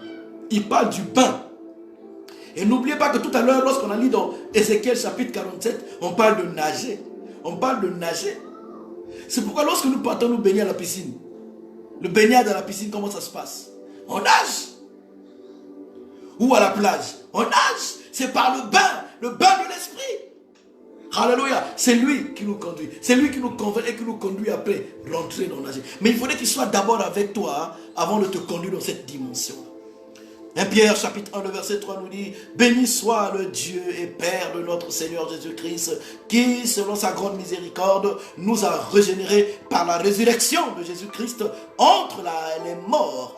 A: Il parle du bain. Et n'oubliez pas que tout à l'heure, lorsqu'on a lu dans Ézéchiel chapitre 47, on parle de nager. On parle de nager. C'est pourquoi lorsque nous partons nous baigner à la piscine, le baignade à la piscine, comment ça se passe? On nage. Ou à la plage, on nage. C'est par le bain de l'esprit. Alléluia. C'est lui qui nous conduit. C'est lui qui nous convainc et qui nous conduit après rentrer dans nager. Mais il faudrait qu'il soit d'abord avec toi avant de te conduire dans cette dimension. 1 Pierre chapitre 1, le verset 3 nous dit, béni soit le Dieu et Père de notre Seigneur Jésus-Christ, qui, selon sa grande miséricorde, nous a régénérés par la résurrection de Jésus-Christ entre les morts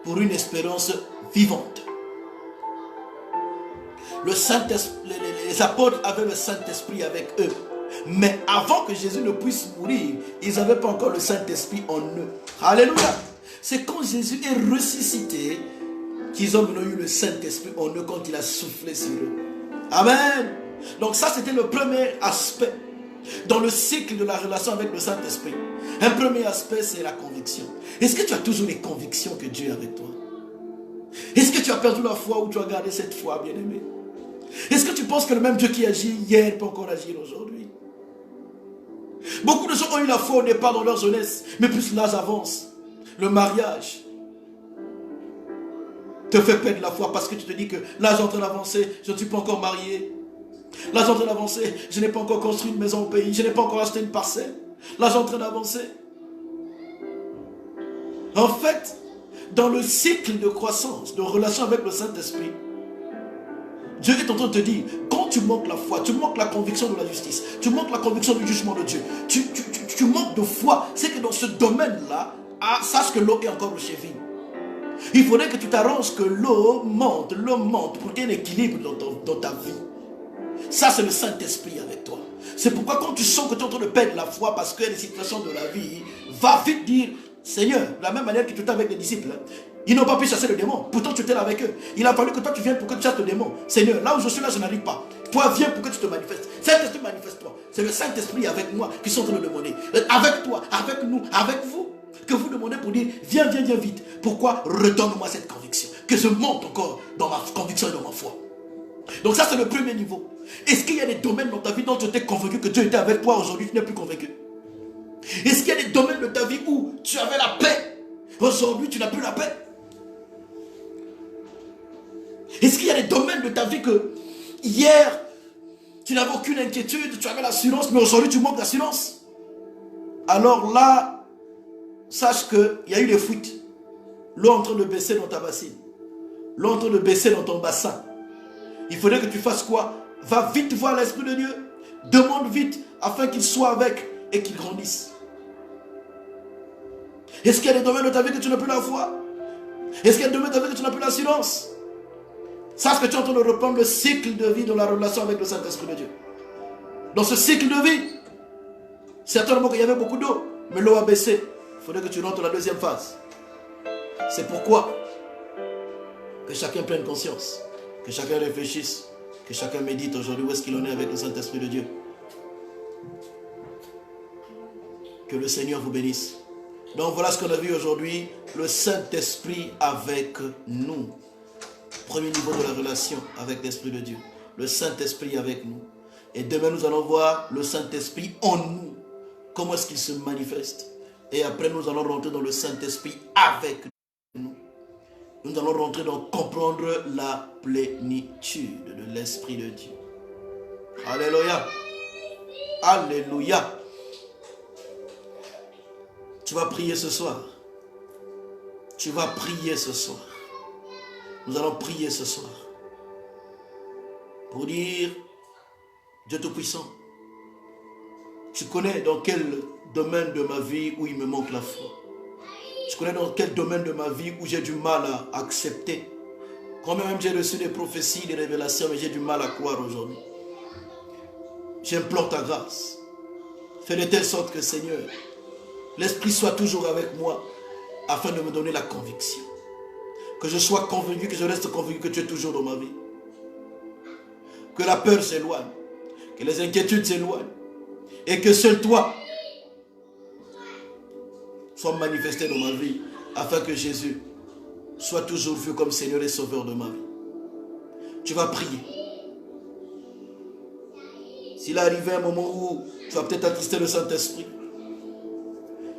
A: pour une espérance vivante. Le Saint-Esprit, les apôtres avaient le Saint-Esprit avec eux. Mais avant que Jésus ne puisse mourir, ils n'avaient pas encore le Saint-Esprit en eux. Alléluia. C'est quand Jésus est ressuscité qu'ils ont eu le Saint-Esprit en eux quand il a soufflé sur eux. Amen. Donc ça, c'était le premier aspect dans le cycle de la relation avec le Saint-Esprit. Un premier aspect, c'est la conviction. Est-ce que tu as toujours les convictions que Dieu est avec toi? Est-ce que tu as perdu la foi ou tu as gardé cette foi, bien-aimé? Est-ce que tu penses que le même Dieu qui agit hier peut encore agir aujourd'hui? Beaucoup de gens ont eu la foi au départ dans leur jeunesse, mais plus l'âge avance, le mariage te fait perdre la foi parce que tu te dis que là j'ai en train d'avancer, je ne suis pas encore marié. Là j'ai en train d'avancer, je n'ai pas encore construit une maison au pays, je n'ai pas encore acheté une parcelle. Là j'ai en train d'avancer. En fait, dans le cycle de croissance, de relation avec le Saint-Esprit, Dieu est en train de te dire, quand tu manques la foi, tu manques la conviction de la justice, tu manques la conviction du jugement de Dieu, tu manques de foi, c'est que dans ce domaine-là, sache que l'eau est encore le cheville. Il faudrait que tu t'arranges que l'eau monte pour qu'il y ait un équilibre dans ta vie. Ça, c'est le Saint-Esprit avec toi. C'est pourquoi quand tu sens que tu es en train de perdre la foi parce qu'il y a des situations de la vie, va vite dire, Seigneur, de la même manière que tu étais avec les disciples, ils n'ont pas pu chasser le démon. Pourtant, tu étais là avec eux. Il a fallu que toi, tu viennes pour que tu chasses le démon. Seigneur, là où je suis là, je n'arrive pas. Toi, viens pour que tu te manifestes. Saint-Esprit, manifeste-toi. C'est le Saint-Esprit avec moi qui sont en train de demander. Avec toi, avec nous, avec vous. Que vous demandez pour dire, viens vite. Pourquoi? Redonne-moi cette conviction. Que je monte encore dans ma conviction et dans ma foi. Donc ça, c'est le premier niveau. Est-ce qu'il y a des domaines dans ta vie dont tu étais convaincu que Dieu était avec toi, aujourd'hui tu n'es plus convaincu? Est-ce qu'il y a des domaines de ta vie où tu avais la paix, aujourd'hui tu n'as plus la paix? Est-ce qu'il y a des domaines de ta vie que hier tu n'avais aucune inquiétude, tu avais l'assurance, mais aujourd'hui tu manques d'assurance? Alors là, sache qu'il y a eu des fuites. L'eau en train de baisser dans ta bassine. L'eau en train de baisser dans ton bassin. Il faudrait que tu fasses quoi? Va vite voir l'Esprit de Dieu. Demande vite afin qu'il soit avec et qu'il grandisse. Est-ce qu'il y a des domaines de ta vie que tu n'as plus la foi? Est-ce qu'il y a des domaines de ta vie que tu n'as plus l'assurance? Sache que tu es en train de reprendre le cycle de vie dans la relation avec le Saint-Esprit de Dieu. Dans ce cycle de vie, certainement qu'il y avait beaucoup d'eau, mais l'eau a baissé. Il faudrait que tu rentres dans la deuxième phase. C'est pourquoi que chacun prenne conscience, que chacun réfléchisse, que chacun médite aujourd'hui où est-ce qu'il en est avec le Saint-Esprit de Dieu. Que le Seigneur vous bénisse. Donc voilà ce qu'on a vu aujourd'hui, le Saint-Esprit avec nous. Premier niveau de la relation avec l'Esprit de Dieu. Le Saint-Esprit avec nous. Et demain nous allons voir le Saint-Esprit en nous. Comment est-ce qu'il se manifeste. Et après nous allons rentrer dans le Saint-Esprit avec nous. Nous allons rentrer dans comprendre la plénitude de l'Esprit de Dieu. Alléluia. Alléluia. Tu vas prier ce soir. Tu vas prier ce soir. Nous allons prier ce soir. Pour dire, Dieu Tout-Puissant, tu connais dans quel domaine de ma vie où il me manque la foi. Tu connais dans quel domaine de ma vie où j'ai du mal à accepter. Quand même j'ai reçu des prophéties, des révélations, mais j'ai du mal à croire aujourd'hui. J'implore ta grâce. Fais de telle sorte que, Seigneur, l'Esprit soit toujours avec moi afin de me donner la conviction. Que je sois convaincu, que je reste convaincu que tu es toujours dans ma vie. Que la peur s'éloigne, que les inquiétudes s'éloignent et que seul toi sois manifesté dans ma vie afin que Jésus soit toujours vu comme Seigneur et Sauveur de ma vie. Tu vas prier. S'il arrive un moment où tu vas peut-être attrister le Saint-Esprit,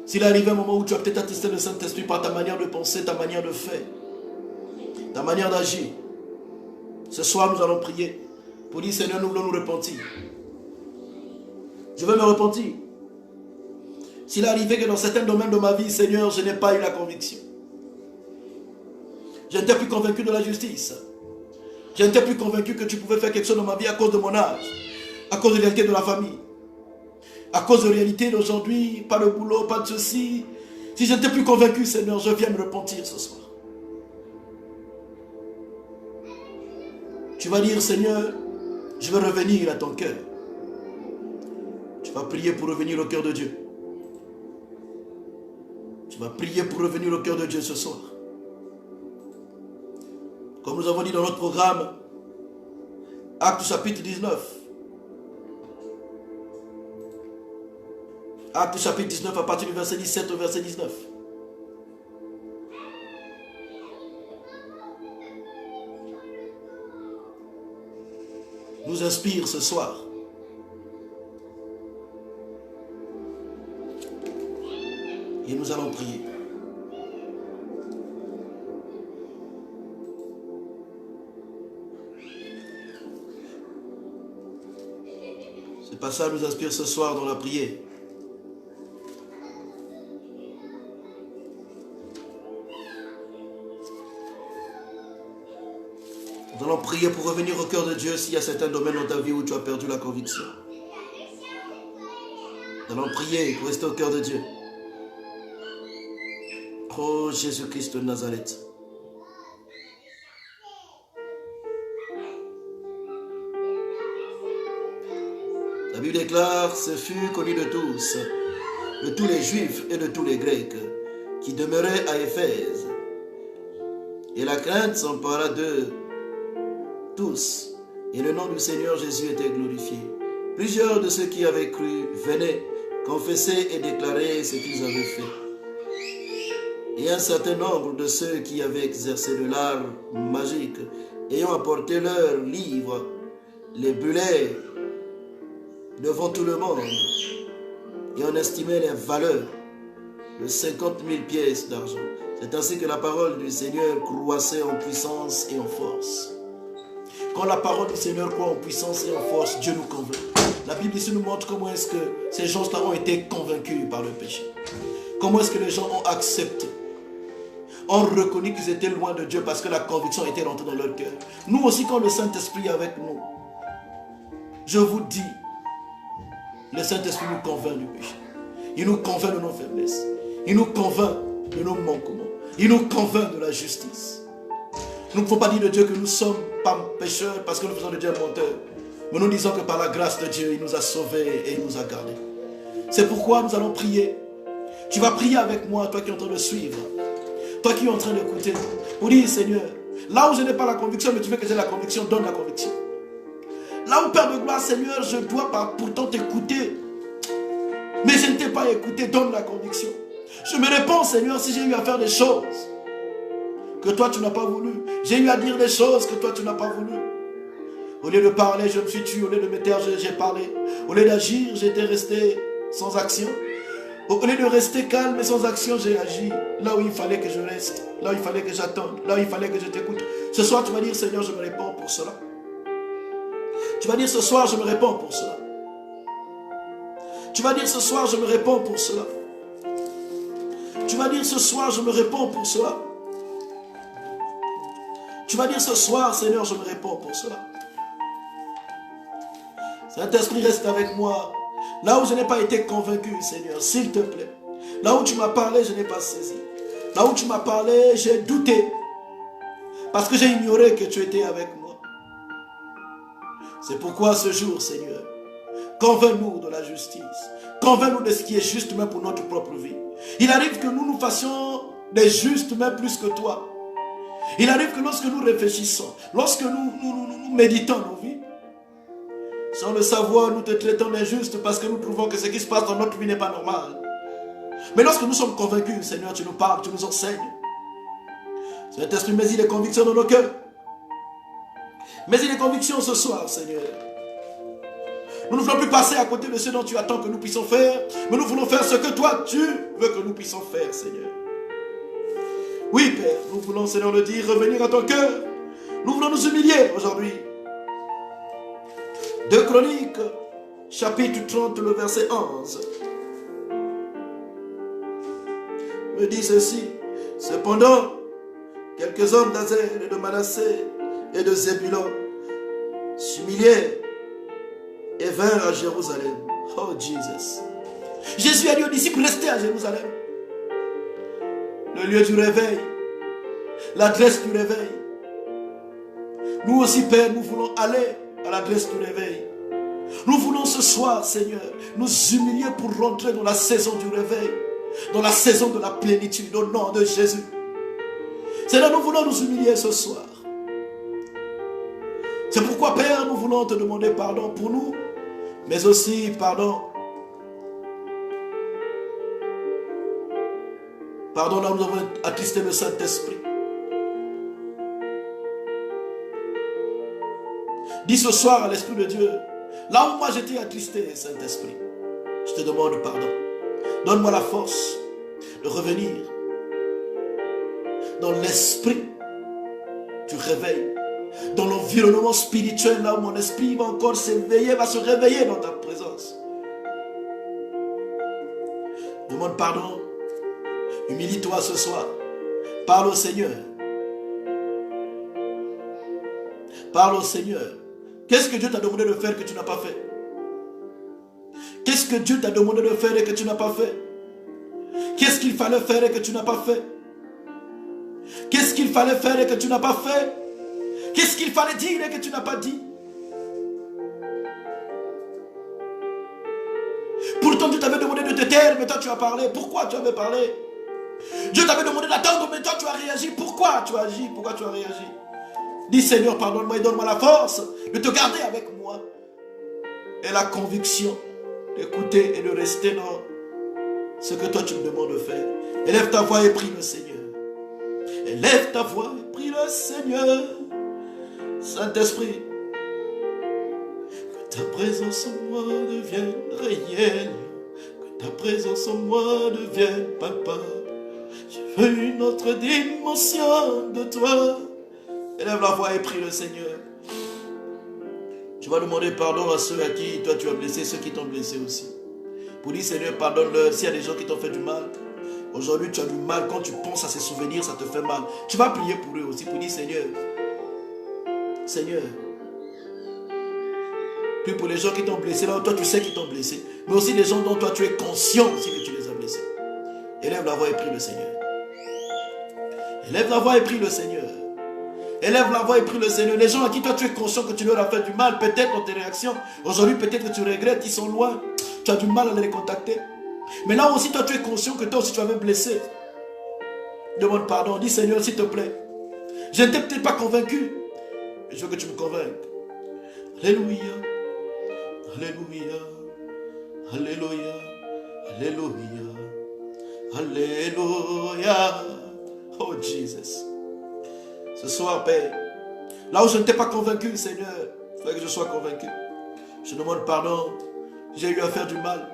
A: s'il arrive un moment où tu vas peut-être attrister le Saint-Esprit par ta manière de penser, ta manière de faire, ta manière d'agir, ce soir nous allons prier pour dire, Seigneur, nous voulons nous repentir. Je veux me repentir. S'il arrivait que dans certains domaines de ma vie, Seigneur, je n'ai pas eu la conviction. Je n'étais plus convaincu de la justice. Je n'étais plus convaincu que tu pouvais faire quelque chose dans ma vie à cause de mon âge, à cause de la réalité de la famille, à cause de la réalité d'aujourd'hui, pas de boulot, pas de ceci. Si je n'étais plus convaincu, Seigneur, je viens me repentir ce soir. Tu vas dire, Seigneur, je veux revenir à ton cœur. Tu vas prier pour revenir au cœur de Dieu. Tu vas prier pour revenir au cœur de Dieu ce soir. Comme nous avons dit dans notre programme, Actes chapitre 19. Actes chapitre 19 à partir du verset 17 au verset 19. Nous inspire ce soir. Et nous allons prier. Ce passage nous inspire ce soir dans la prière. Nous allons prier pour revenir au cœur de Dieu s'il y a certains domaines dans ta vie où tu as perdu la conviction. Nous allons prier pour rester au cœur de Dieu. Oh Jésus-Christ de Nazareth. La Bible déclare, ce fut connu de tous les Juifs et de tous les Grecs qui demeuraient à Éphèse. Et la crainte s'empara d'eux tous, et le nom du Seigneur Jésus était glorifié. Plusieurs de ceux qui avaient cru venaient confesser et déclarer ce qu'ils avaient fait. Et un certain nombre de ceux qui avaient exercé de l'art magique, ayant apporté leurs livres, les brûlaient devant tout le monde, et on estimait les valeurs de 50 000 pièces d'argent. C'est ainsi que la parole du Seigneur croissait en puissance et en force. Quand la parole du Seigneur croît en puissance et en force, Dieu nous convainc. La Bible ici nous montre comment est-ce que ces gens-là ont été convaincus par le péché. Comment est-ce que les gens ont accepté, ont reconnu qu'ils étaient loin de Dieu parce que la conviction était rentrée dans leur cœur. Nous aussi, quand le Saint-Esprit est avec nous, je vous dis, le Saint-Esprit nous convainc du péché. Il nous convainc de nos faiblesses. Il nous convainc de nos manquements. Il nous convainc de la justice. Nous ne pouvons pas dire de Dieu que nous ne sommes pas pécheurs parce que nous faisons de Dieu un menteur. Mais nous disons que par la grâce de Dieu, il nous a sauvés et il nous a gardés. C'est pourquoi nous allons prier. Tu vas prier avec moi, toi qui es en train de suivre. Toi qui es en train d'écouter. Pour dire, Seigneur, là où je n'ai pas la conviction, mais tu veux que j'ai la conviction, donne la conviction. Là où, Père de gloire, Seigneur, je dois pourtant t'écouter. Mais je ne t'ai pas écouté, donne la conviction. Je me réponds, Seigneur, si j'ai eu à faire des choses que toi tu n'as pas voulu. J'ai eu à dire des choses que toi tu n'as pas voulu. Au lieu de parler, je me suis tué. Au lieu de me taire, j'ai parlé. Au lieu d'agir, j'étais resté sans action. Au lieu de rester calme et sans action, j'ai agi. Là où il fallait que je reste. Là où il fallait que j'attende. Là où il fallait que je t'écoute. Ce soir, tu vas dire, Seigneur, je me réponds pour cela. Tu vas dire, ce soir, je me réponds pour cela. Tu vas dire, ce soir, je me réponds pour cela. Tu vas dire, ce soir, je me réponds pour cela. Tu vas dire, ce soir, Seigneur, je me réponds pour cela. Saint-Esprit, reste avec moi. Là où je n'ai pas été convaincu, Seigneur, s'il te plaît. Là où tu m'as parlé, je n'ai pas saisi. Là où tu m'as parlé, j'ai douté. Parce que j'ai ignoré que tu étais avec moi. C'est pourquoi ce jour, Seigneur, convainc-nous de la justice. Convainc-nous de ce qui est juste même pour notre propre vie. Il arrive que nous fassions des justes même plus que toi. Il arrive que lorsque nous réfléchissons, lorsque nous méditons nos vies, sans le savoir, nous te traitons d'injuste parce que nous trouvons que ce qui se passe dans notre vie n'est pas normal. Mais lorsque nous sommes convaincus, Seigneur, tu nous parles, tu nous enseignes. Saint-Esprit, mets-y les convictions dans nos cœurs. Mets-y les convictions ce soir, Seigneur. Nous ne voulons plus passer à côté de ce dont tu attends que nous puissions faire, mais nous voulons faire ce que toi, tu veux que nous puissions faire, Seigneur. Oui, Père, nous voulons, Seigneur, le dire, revenir à ton cœur. Nous voulons nous humilier aujourd'hui. 2 Chroniques, chapitre 30, le verset 11. Me dit ceci. Cependant, quelques hommes d'Azer et de Manassé et de Zébulon s'humilièrent et vinrent à Jérusalem. Oh, Jesus. Jésus a dit aux disciples, restez à Jérusalem. Le lieu du réveil, l'adresse du réveil. Nous aussi, Père, nous voulons aller à l'adresse du réveil. Nous voulons ce soir, Seigneur, nous humilier pour rentrer dans la saison du réveil, dans la saison de la plénitude, au nom de Jésus. Seigneur, nous voulons nous humilier ce soir. C'est pourquoi, Père, nous voulons te demander pardon pour nous, mais aussi pardon. Pardon, là où nous avons attristé le Saint-Esprit. Dis ce soir à l'Esprit de Dieu, là où moi j'étais attristé, Saint-Esprit, je te demande pardon. Donne-moi la force de revenir dans l'esprit du réveil, dans l'environnement spirituel, là où mon esprit va encore s'éveiller, va se réveiller dans ta présence. Demande pardon. Humilie-toi ce soir. Parle au Seigneur. Parle au Seigneur. Qu'est-ce que Dieu t'a demandé de faire que tu n'as pas fait? Qu'est-ce que Dieu t'a demandé de faire et que tu n'as pas fait? Qu'est-ce qu'il fallait faire et que tu n'as pas fait? Qu'est-ce qu'il fallait faire et que tu n'as pas fait? Qu'est-ce qu'il fallait dire et que tu n'as pas dit? Pourtant Dieu t'avait demandé de te taire, mais toi tu as parlé. Pourquoi tu avais parlé? Dieu t'avait demandé d'attendre, mais toi tu as réagi. Pourquoi tu as agi? Pourquoi tu as réagi? Dis Seigneur, pardonne-moi et donne-moi la force de te garder avec moi. Et la conviction d'écouter et de rester dans ce que toi tu me demandes de faire. Élève ta voix et prie le Seigneur. Élève ta voix et prie le Seigneur. Saint-Esprit, que ta présence en moi devienne réelle. Que ta présence en moi devienne, papa. Je veux une autre dimension de toi. Élève la voix et prie le Seigneur. Tu vas demander pardon à ceux à qui toi tu as blessé, ceux qui t'ont blessé aussi. Pour dire Seigneur, pardonne-leur. S'il y a des gens qui t'ont fait du mal, aujourd'hui tu as du mal. Quand tu penses à ces souvenirs, ça te fait mal. Tu vas prier pour eux aussi, pour dire Seigneur, Seigneur. Puis pour les gens qui t'ont blessé, là où toi tu sais qu'ils t'ont blessé, mais aussi les gens dont toi tu es conscient aussi que tu les as blessés. Élève la voix et prie le Seigneur. Élève la voix et prie le Seigneur. Élève la voix et prie le Seigneur. Les gens à qui toi tu es conscient que tu leur as fait du mal, peut-être dans tes réactions, aujourd'hui peut-être que tu regrettes, ils sont loin, tu as du mal à les contacter. Mais là aussi toi tu es conscient que toi aussi tu avais blessé. Demande pardon, dis Seigneur s'il te plaît. Je n'étais peut-être pas convaincu, mais je veux que tu me convainques. Alléluia, Alléluia, Alléluia, Alléluia, Alléluia. Oh Jesus. Ce soir, Père, là où je ne t'ai pas convaincu, Seigneur, il faut que je sois convaincu. Je demande pardon. J'ai eu à faire du mal.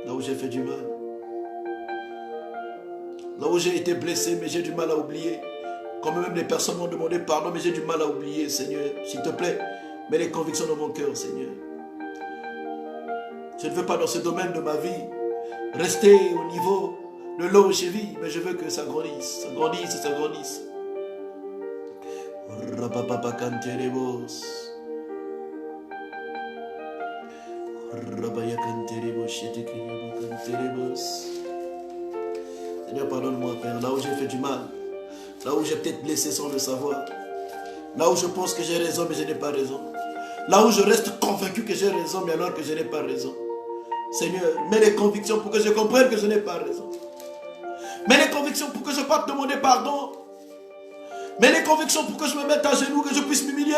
A: Là où j'ai fait du mal. Là où j'ai été blessé, mais j'ai du mal à oublier. Comme même les personnes m'ont demandé pardon, mais j'ai du mal à oublier, Seigneur. S'il te plaît, mets les convictions dans mon cœur, Seigneur. Je ne veux pas dans ce domaine de ma vie rester au niveau de là où je vis, mais je veux que ça grandisse, ça grandisse et ça grandisse. Seigneur, pardonne-moi, Père, là où j'ai fait du mal, là où j'ai peut-être blessé sans le savoir, là où je pense que j'ai raison mais je n'ai pas raison, là où je reste convaincu que j'ai raison mais alors que je n'ai pas raison. Seigneur, mets les convictions pour que je comprenne que je n'ai pas raison. Mets les convictions pour que je parte demander pardon. Mets les convictions pour que je me mette à genoux, que je puisse m'humilier.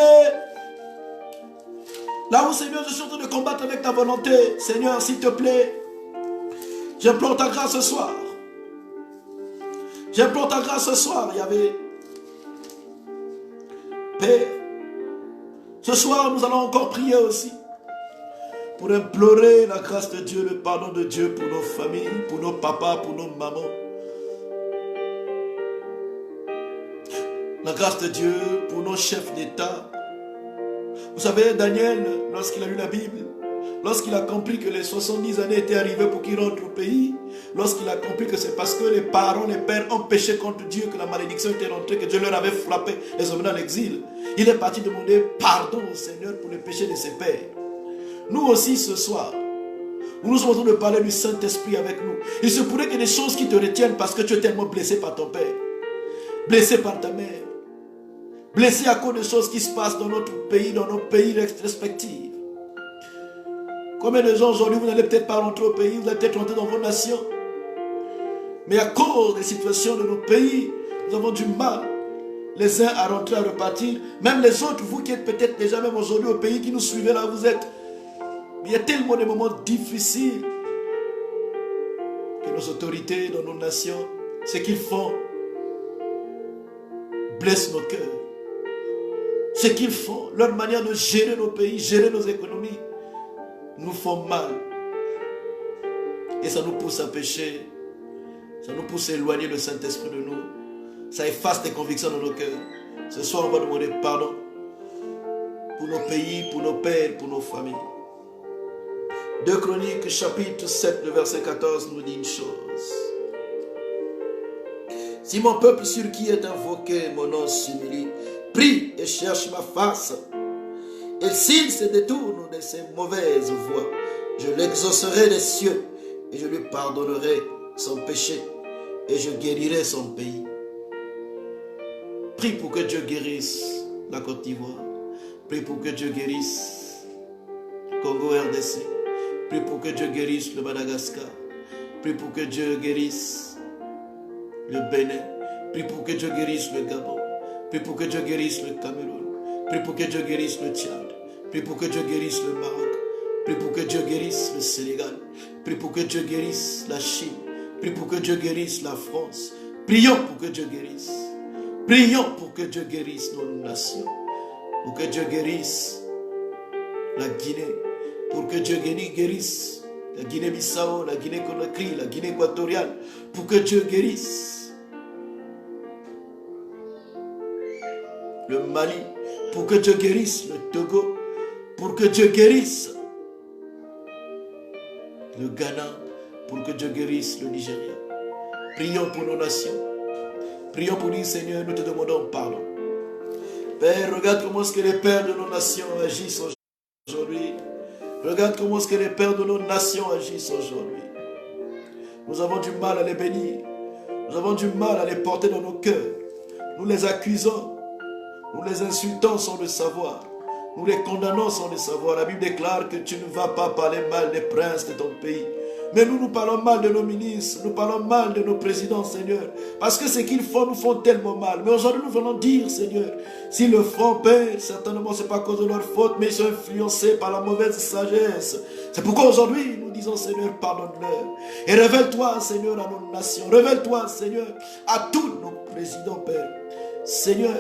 A: Là où, Seigneur, je suis en train de combattre avec ta volonté. Seigneur, s'il te plaît, j'implore ta grâce ce soir. J'implore ta grâce ce soir, Yahvé. Père, ce soir, nous allons encore prier aussi pour implorer la grâce de Dieu, le pardon de Dieu pour nos familles, pour nos papas, pour nos mamans. La grâce de Dieu pour nos chefs d'État. Vous savez, Daniel, lorsqu'il a lu la Bible, lorsqu'il a compris que les 70 années étaient arrivées pour qu'il rentre au pays, lorsqu'il a compris que c'est parce que les parents, les pères ont péché contre Dieu que la malédiction était rentrée, que Dieu leur avait frappé, les emmenant à l'exil, il est parti demander pardon au Seigneur pour les péchés de ses pères. Nous aussi ce soir, nous sommes en train de parler du Saint-Esprit avec nous. Il se pourrait qu'il y ait des choses qui te retiennent parce que tu es tellement blessé par ton père, blessé par ta mère, blessé à cause des choses qui se passent dans notre pays, dans nos pays respectifs. Combien de gens aujourd'hui, vous n'allez peut-être pas rentrer au pays, vous allez peut-être rentrer dans vos nations. Mais à cause des situations de nos pays, nous avons du mal, les uns à rentrer, à repartir. Même les autres, vous qui êtes peut-être déjà même aujourd'hui au pays, qui nous suivez là, vous êtes. Mais il y a tellement de moments difficiles que nos autorités dans nos nations, ce qu'ils font, blesse nos cœurs. Ce qu'ils font, leur manière de gérer nos pays, gérer nos économies, nous font mal. Et ça nous pousse à pécher. Ça nous pousse à éloigner le Saint-Esprit de nous. Ça efface des convictions dans nos cœurs. Ce soir, on va demander pardon pour nos pays, pour nos pères, pour nos familles. 2 Chroniques, chapitre 7, le verset 14, nous dit une chose. Si mon peuple sur qui est invoqué mon nom s'humilie, prie et cherche ma face. Et s'il se détourne de ses mauvaises voies, je l'exaucerai des cieux et je lui pardonnerai son péché et je guérirai son pays. Prie pour que Dieu guérisse la Côte d'Ivoire. Prie pour que Dieu guérisse Congo RDC. Prie pour que Dieu guérisse le Madagascar. Prie pour que Dieu guérisse le Bénin. Prie pour que Dieu guérisse le Gabon. Prie pour que Dieu guérisse le Cameroun. Prie pour que Dieu guérisse le Tchad. Prie pour que Dieu guérisse le Maroc. Prie pour que Dieu guérisse le Sénégal. Prie pour que Dieu guérisse la Chine. Prie pour que Dieu guérisse la France. Prions pour que Dieu guérisse. Prions pour que Dieu guérisse nos nations. Pour que Dieu guérisse la Guinée. Pour que Dieu guérisse la Guinée-Bissau, la Guinée-Conakry, la Guinée équatoriale. Pour que Dieu guérisse le Mali. Pour que Dieu guérisse le Togo. Pour que Dieu guérisse le Ghana. Pour que Dieu guérisse le Nigeria. Prions pour nos nations. Prions pour dire, Seigneur, nous te demandons pardon. Père, regarde comment est-ce que les pères de nos nations agissent aujourd'hui. Regarde comment est-ce que les pères de nos nations agissent aujourd'hui. Nous avons du mal à les bénir. Nous avons du mal à les porter dans nos cœurs. Nous les accusons. Nous les insultons sans le savoir. Nous les condamnons sans le savoir. La Bible déclare que tu ne vas pas parler mal des princes de ton pays. Mais nous parlons mal de nos ministres, nous parlons mal de nos présidents, Seigneur. Parce que ce qu'ils font, nous font tellement mal. Mais aujourd'hui, nous venons dire, Seigneur, s'ils le font, Père, certainement, ce n'est pas à cause de leur faute, mais ils sont influencés par la mauvaise sagesse. C'est pourquoi aujourd'hui, nous disons, Seigneur, pardonne-leur. Et révèle-toi, Seigneur, à nos nations. Révèle-toi, Seigneur, à tous nos présidents, Père. Seigneur,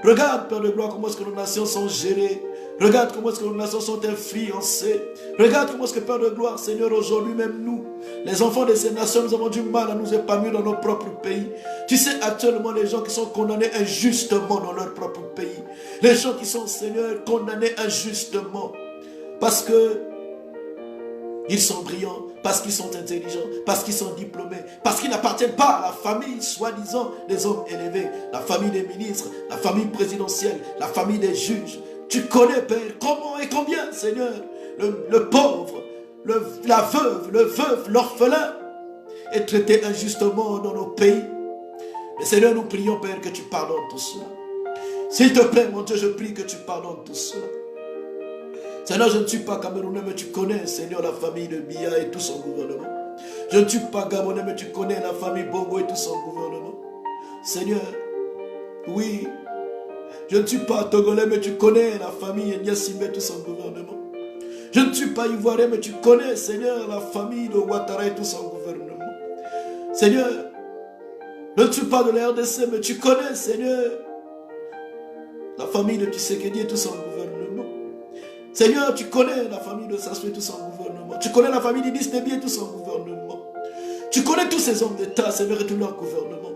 A: regarde, Père de gloire, comment est-ce que nos nations sont gérées. Regarde comment est-ce que nos nations sont influencées. Regarde comment est-ce que, Père de gloire, Seigneur, aujourd'hui, même nous, les enfants de ces nations, nous avons du mal à nous épanouir dans nos propres pays. Tu sais actuellement les gens qui sont condamnés injustement dans leur propre pays. Les gens qui sont, Seigneur, condamnés injustement. Parce que ils sont brillants, parce qu'ils sont intelligents, parce qu'ils sont diplômés, parce qu'ils n'appartiennent pas à la famille, soi-disant, des hommes élevés. La famille des ministres, la famille présidentielle, la famille des juges. Tu connais, Père, comment et combien, Seigneur, le pauvre, la veuve, le veuf, l'orphelin est traité injustement dans nos pays. Mais Seigneur, nous prions, Père, que tu pardonnes tout cela. S'il te plaît, mon Dieu, je prie que tu pardonnes tout cela. Seigneur, je ne suis pas Camerounais, mais tu connais, Seigneur, la famille de Biya et tout son gouvernement. Je ne suis pas Gabonais, mais tu connais la famille Bongo et tout son gouvernement. Seigneur, oui, je ne suis pas Togolais, mais tu connais la famille Niassime et tout son gouvernement. Je ne suis pas Ivoirien, mais tu connais, Seigneur, la famille de Ouattara et tout son gouvernement. Seigneur, je ne suis pas de la RDC, mais tu connais, Seigneur, la famille de Tshisekedi et tout son gouvernement. Seigneur, tu connais la famille de Sassou et tout son gouvernement. Tu connais la famille d'Idriss Déby et tout son gouvernement. Tu connais tous ces hommes d'État, Seigneur, et tout leur gouvernement.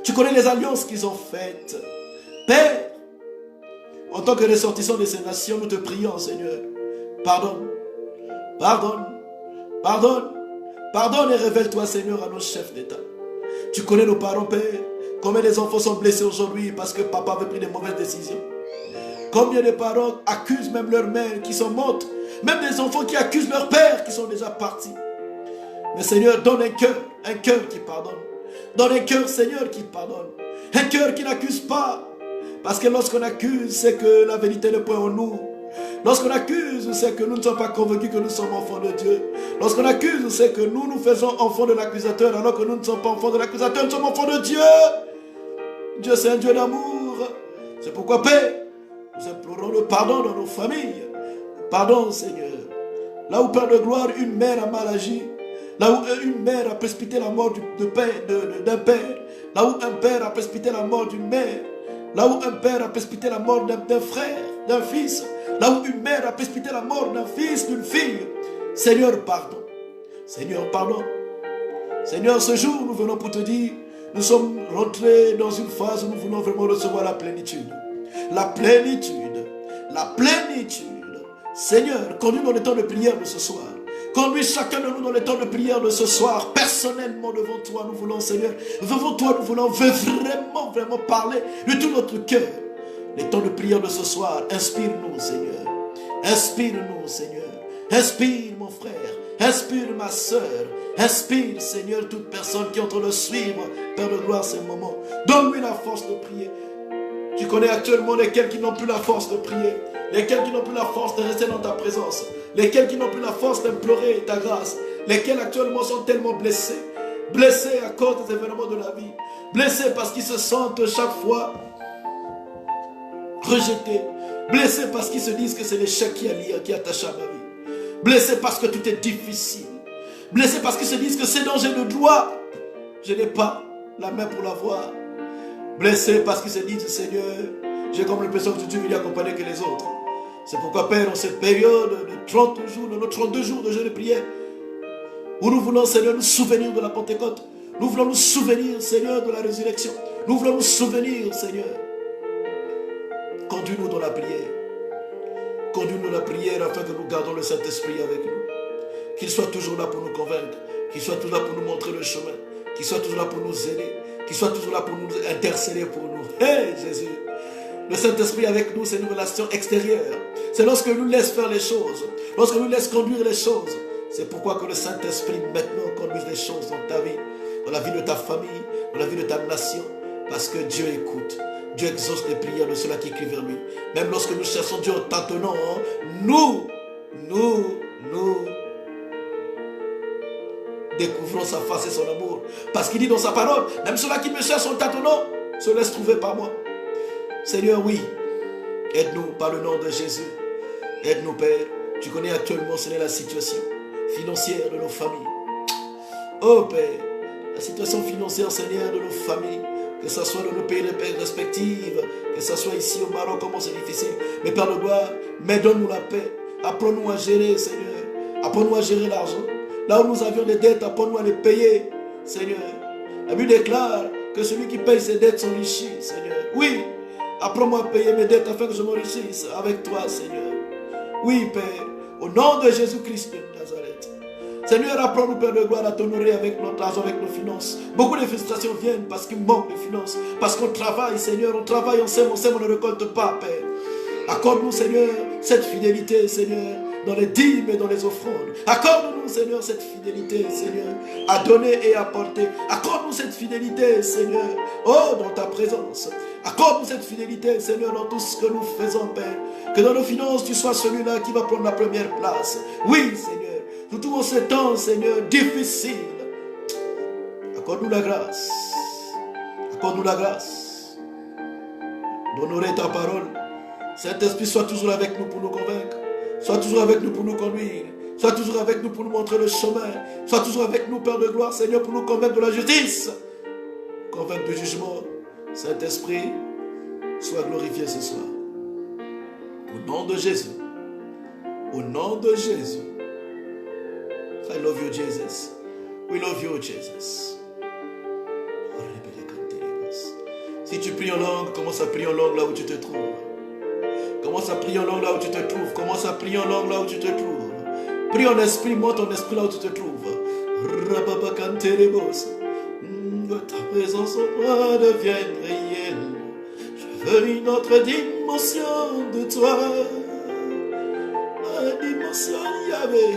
A: Tu connais les alliances qu'ils ont faites. Père, en tant que ressortissants de ces nations, nous te prions, Seigneur. Pardonne, pardonne, pardonne, pardonne et révèle-toi, Seigneur, à nos chefs d'État. Tu connais nos parents, Père. Combien des enfants sont blessés aujourd'hui parce que papa avait pris des mauvaises décisions. Combien de parents accusent même leur mère qui sont mortes. Même des enfants qui accusent leur père qui sont déjà partis. Mais Seigneur, donne un cœur qui pardonne. Donne un cœur, Seigneur, qui pardonne. Un cœur qui n'accuse pas. Parce que lorsqu'on accuse, c'est que la vérité n'est point en nous. Lorsqu'on accuse, c'est que nous ne sommes pas convaincus que nous sommes enfants de Dieu. Lorsqu'on accuse, c'est que nous faisons enfants de l'accusateur, alors que nous ne sommes pas enfants de l'accusateur, nous sommes enfants de Dieu. Dieu, c'est un Dieu d'amour. C'est pourquoi, Père, nous implorons le pardon dans nos familles. Pardon, Seigneur. Là où, Père de gloire, une mère a mal agi. Là où une mère a précipité la mort d'un père. Là où un père a précipité la mort d'une mère. Là où un père a précipité la mort d'un frère, d'un fils. Là où une mère a précipité la mort d'un fils, d'une fille. Seigneur, pardon. Seigneur, pardon. Seigneur, ce jour, nous venons pour te dire, nous sommes rentrés dans une phase où nous voulons vraiment recevoir la plénitude. La plénitude. La plénitude. Seigneur, conduis dans le temps de prière de ce soir. Conduis chacun de nous dans le temps de prière de ce soir. Personnellement devant toi, nous voulons, Seigneur, devant toi, nous voulons vraiment parler de tout notre cœur. Les temps de prière de ce soir, inspire-nous, Seigneur. Inspire-nous, Seigneur. Inspire mon frère. Inspire ma soeur. Inspire, Seigneur, toute personne qui est en train de suivre, Père de gloire, ces moments. Donne-lui la force de prier. Tu connais actuellement lesquels qui n'ont plus la force de prier, lesquels qui n'ont plus la force de rester dans ta présence, lesquels qui n'ont plus la force d'implorer ta grâce, lesquels actuellement sont tellement blessés, blessés à cause des événements de la vie, blessés parce qu'ils se sentent chaque fois rejetés, blessés parce qu'ils se disent que c'est l'échec qui est attaché à ma vie, blessés parce que tout est difficile, blessés parce qu'ils se disent que ces dangers de droit, je n'ai pas la main pour l'avoir. Blessés parce qu'ils se disent, Seigneur, j'ai comme l'impression que tu ne m'y accompagner que les autres. C'est pourquoi, Père, dans cette période de 30 jours, de nos 32 jours de jeûne et prière, où nous voulons, Seigneur, nous souvenir de la Pentecôte, nous voulons nous souvenir, Seigneur, de la résurrection, nous voulons nous souvenir, Seigneur. Conduis-nous dans la prière. Conduis-nous dans la prière afin que nous gardons le Saint-Esprit avec nous. Qu'il soit toujours là pour nous convaincre, qu'il soit toujours là pour nous montrer le chemin, qu'il soit toujours là pour nous aider, qu'il soit toujours là pour nous intercéder pour nous. Hey Jésus, le Saint-Esprit avec nous, c'est une relation extérieure. C'est lorsque nous laisse faire les choses, lorsque nous laisse conduire les choses. C'est pourquoi que le Saint-Esprit maintenant conduise les choses dans ta vie, dans la vie de ta famille, dans la vie de ta nation. Parce que Dieu écoute, Dieu exauce les prières de ceux-là qui crient vers lui. Même lorsque nous cherchons Dieu en tâtonnant, nous découvrons sa face et son amour. Parce qu'il dit dans sa parole, même ceux-là qui me cherchent en tâtonnant se laissent trouver par moi. Seigneur, oui, aide-nous par le nom de Jésus. Aide-nous, Père. Tu connais actuellement, ce n'est la situation financière de nos familles. Oh, Père, la situation financière, Seigneur, de nos familles, que ce soit dans nos pays respectifs, que ce soit ici au Maroc, comment c'est difficile. Mais Père de gloire, mais donne-nous la paix. Apprends-nous à gérer, Seigneur. Apprends-nous à gérer l'argent. Là où nous avions des dettes, apprends-nous à les payer, Seigneur. La Bible déclare que celui qui paye ses dettes s'enrichit, Seigneur. Oui, apprends-moi à payer mes dettes afin que je m'enrichisse avec toi, Seigneur. Oui, Père, au nom de Jésus-Christ de Nazareth. Seigneur, apprends-nous, Père de gloire, à t'honorer avec notre argent, avec nos finances. Beaucoup de frustrations viennent parce qu'il manque de finances. Parce qu'on travaille, Seigneur, on travaille, on sème, on ne récolte pas, Père. Accorde-nous, Seigneur, cette fidélité, Seigneur, dans les dîmes et dans les offrandes. Accorde-nous, Seigneur, cette fidélité, Seigneur, à donner et à porter. Accorde-nous cette fidélité, Seigneur, oh, dans ta présence. Accorde-nous cette fidélité, Seigneur, dans tout ce que nous faisons, Père. Que dans nos finances, tu sois celui-là qui va prendre la première place. Oui, Seigneur, surtout en ces temps, Seigneur, difficiles. Accorde-nous la grâce. Accorde-nous la grâce d'honorer ta parole. Saint-Esprit, sois toujours avec nous pour nous convaincre. Sois toujours avec nous pour nous conduire. Sois toujours avec nous pour nous montrer le chemin. Sois toujours avec nous, Père de gloire, Seigneur, pour nous convaincre de la justice. Convaincre du jugement. Saint-Esprit, sois glorifié ce soir. Au nom de Jésus. Au nom de Jésus. I love you, Jesus. We love you, Jesus. Si tu pries en langue, commence à prier en langue là où tu te trouves. Commence à prier en langue là où tu te trouves. Commence à prier en langue là où tu te trouves. Prie en esprit, monte en esprit là où tu te trouves. Que ta présence en moi devienne réelle. Je veux une autre dimension de toi. La dimension Yahvé.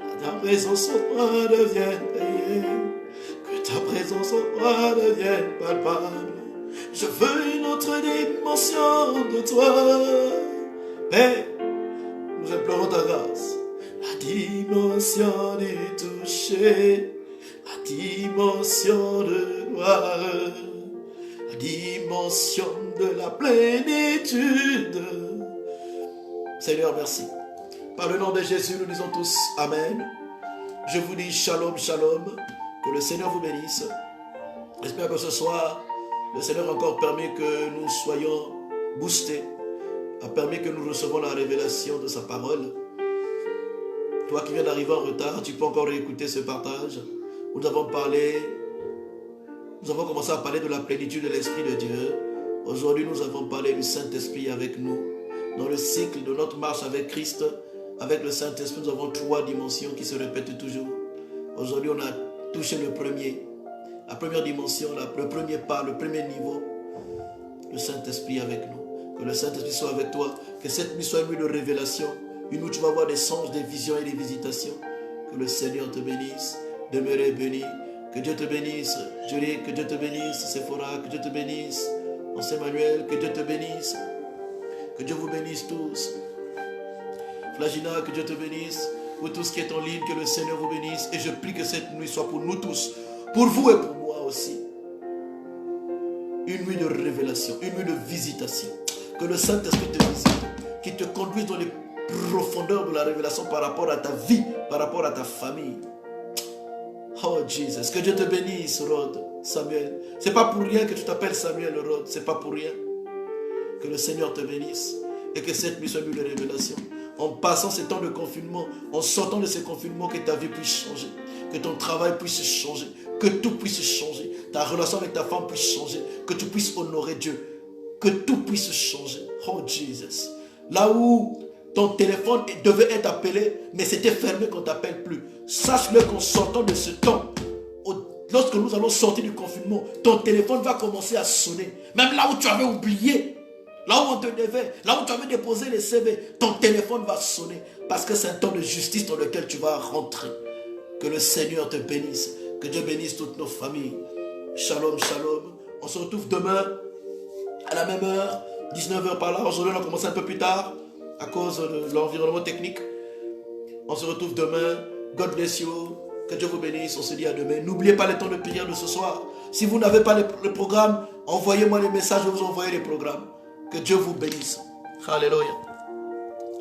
A: Que ta présence en moi devienne réelle. Que ta présence en moi devienne palpable. Je veux une autre dimension de toi. Père, nous implorons ta grâce. La dimension du toucher, la dimension de gloire, la dimension de la plénitude. Seigneur, merci. Par le nom de Jésus, nous disons tous Amen. Je vous dis Shalom, Shalom. Que le Seigneur vous bénisse. J'espère que ce soir, le Seigneur a encore permis que nous soyons boostés, a permis que nous recevons la révélation de sa parole. Toi qui viens d'arriver en retard, tu peux encore écouter ce partage. Nous avons commencé à parler de la plénitude de l'Esprit de Dieu. Aujourd'hui, nous avons parlé du Saint-Esprit avec nous. Dans le cycle de notre marche avec Christ, avec le Saint-Esprit, nous avons 3 dimensions qui se répètent toujours. Aujourd'hui, on a touché le premier. La première dimension, le premier pas, le premier niveau, le Saint-Esprit avec nous. Que le Saint-Esprit soit avec toi. Que cette nuit soit une nuit de révélation. Une nuit où tu vas avoir des songes, des visions et des visitations. Que le Seigneur te bénisse. Demeurez bénis. Que Dieu te bénisse. Julie, que Dieu te bénisse. Sephora, que Dieu te bénisse. Ancien Emmanuel, que Dieu te bénisse. Que Dieu vous bénisse tous. Flagina, que Dieu te bénisse. Pour tout ce qui est en ligne, que le Seigneur vous bénisse. Et je prie que cette nuit soit pour nous tous. Pour vous et pour moi aussi. Une nuit de révélation. Une nuit de visitation. Que le Saint-Esprit te visite. Qu'il te conduise dans les profondeurs de la révélation par rapport à ta vie. Par rapport à ta famille. Oh Jesus. Que Dieu te bénisse, Rod, Samuel. C'est pas pour rien que tu t'appelles Samuel, Rod. C'est pas pour rien. Que le Seigneur te bénisse. Et que cette nuit soit une nuit de révélation. En passant ces temps de confinement, en sortant de ces confinements, que ta vie puisse changer, que ton travail puisse changer, que tout puisse changer, ta relation avec ta femme puisse changer, que tu puisses honorer Dieu, que tout puisse changer. Oh Jesus. Là où ton téléphone devait être appelé, mais c'était fermé qu'on ne t'appelle plus. Sache-le qu'en sortant de ce temps, lorsque nous allons sortir du confinement, ton téléphone va commencer à sonner. Même là où tu avais oublié. Là où on te devait, là où tu avais déposé les CV, ton téléphone va sonner. Parce que c'est un temps de justice dans lequel tu vas rentrer. Que le Seigneur te bénisse. Que Dieu bénisse toutes nos familles. Shalom, shalom. On se retrouve demain à la même heure, 19h par là. Aujourd'hui, on a commencé un peu plus tard à cause de l'environnement technique. On se retrouve demain. God bless you. Que Dieu vous bénisse. On se dit à demain. N'oubliez pas les temps de prière de ce soir. Si vous n'avez pas le programme, envoyez-moi les messages. Je vais vous envoyer les programmes. Que Dieu vous bénisse. Alléluia.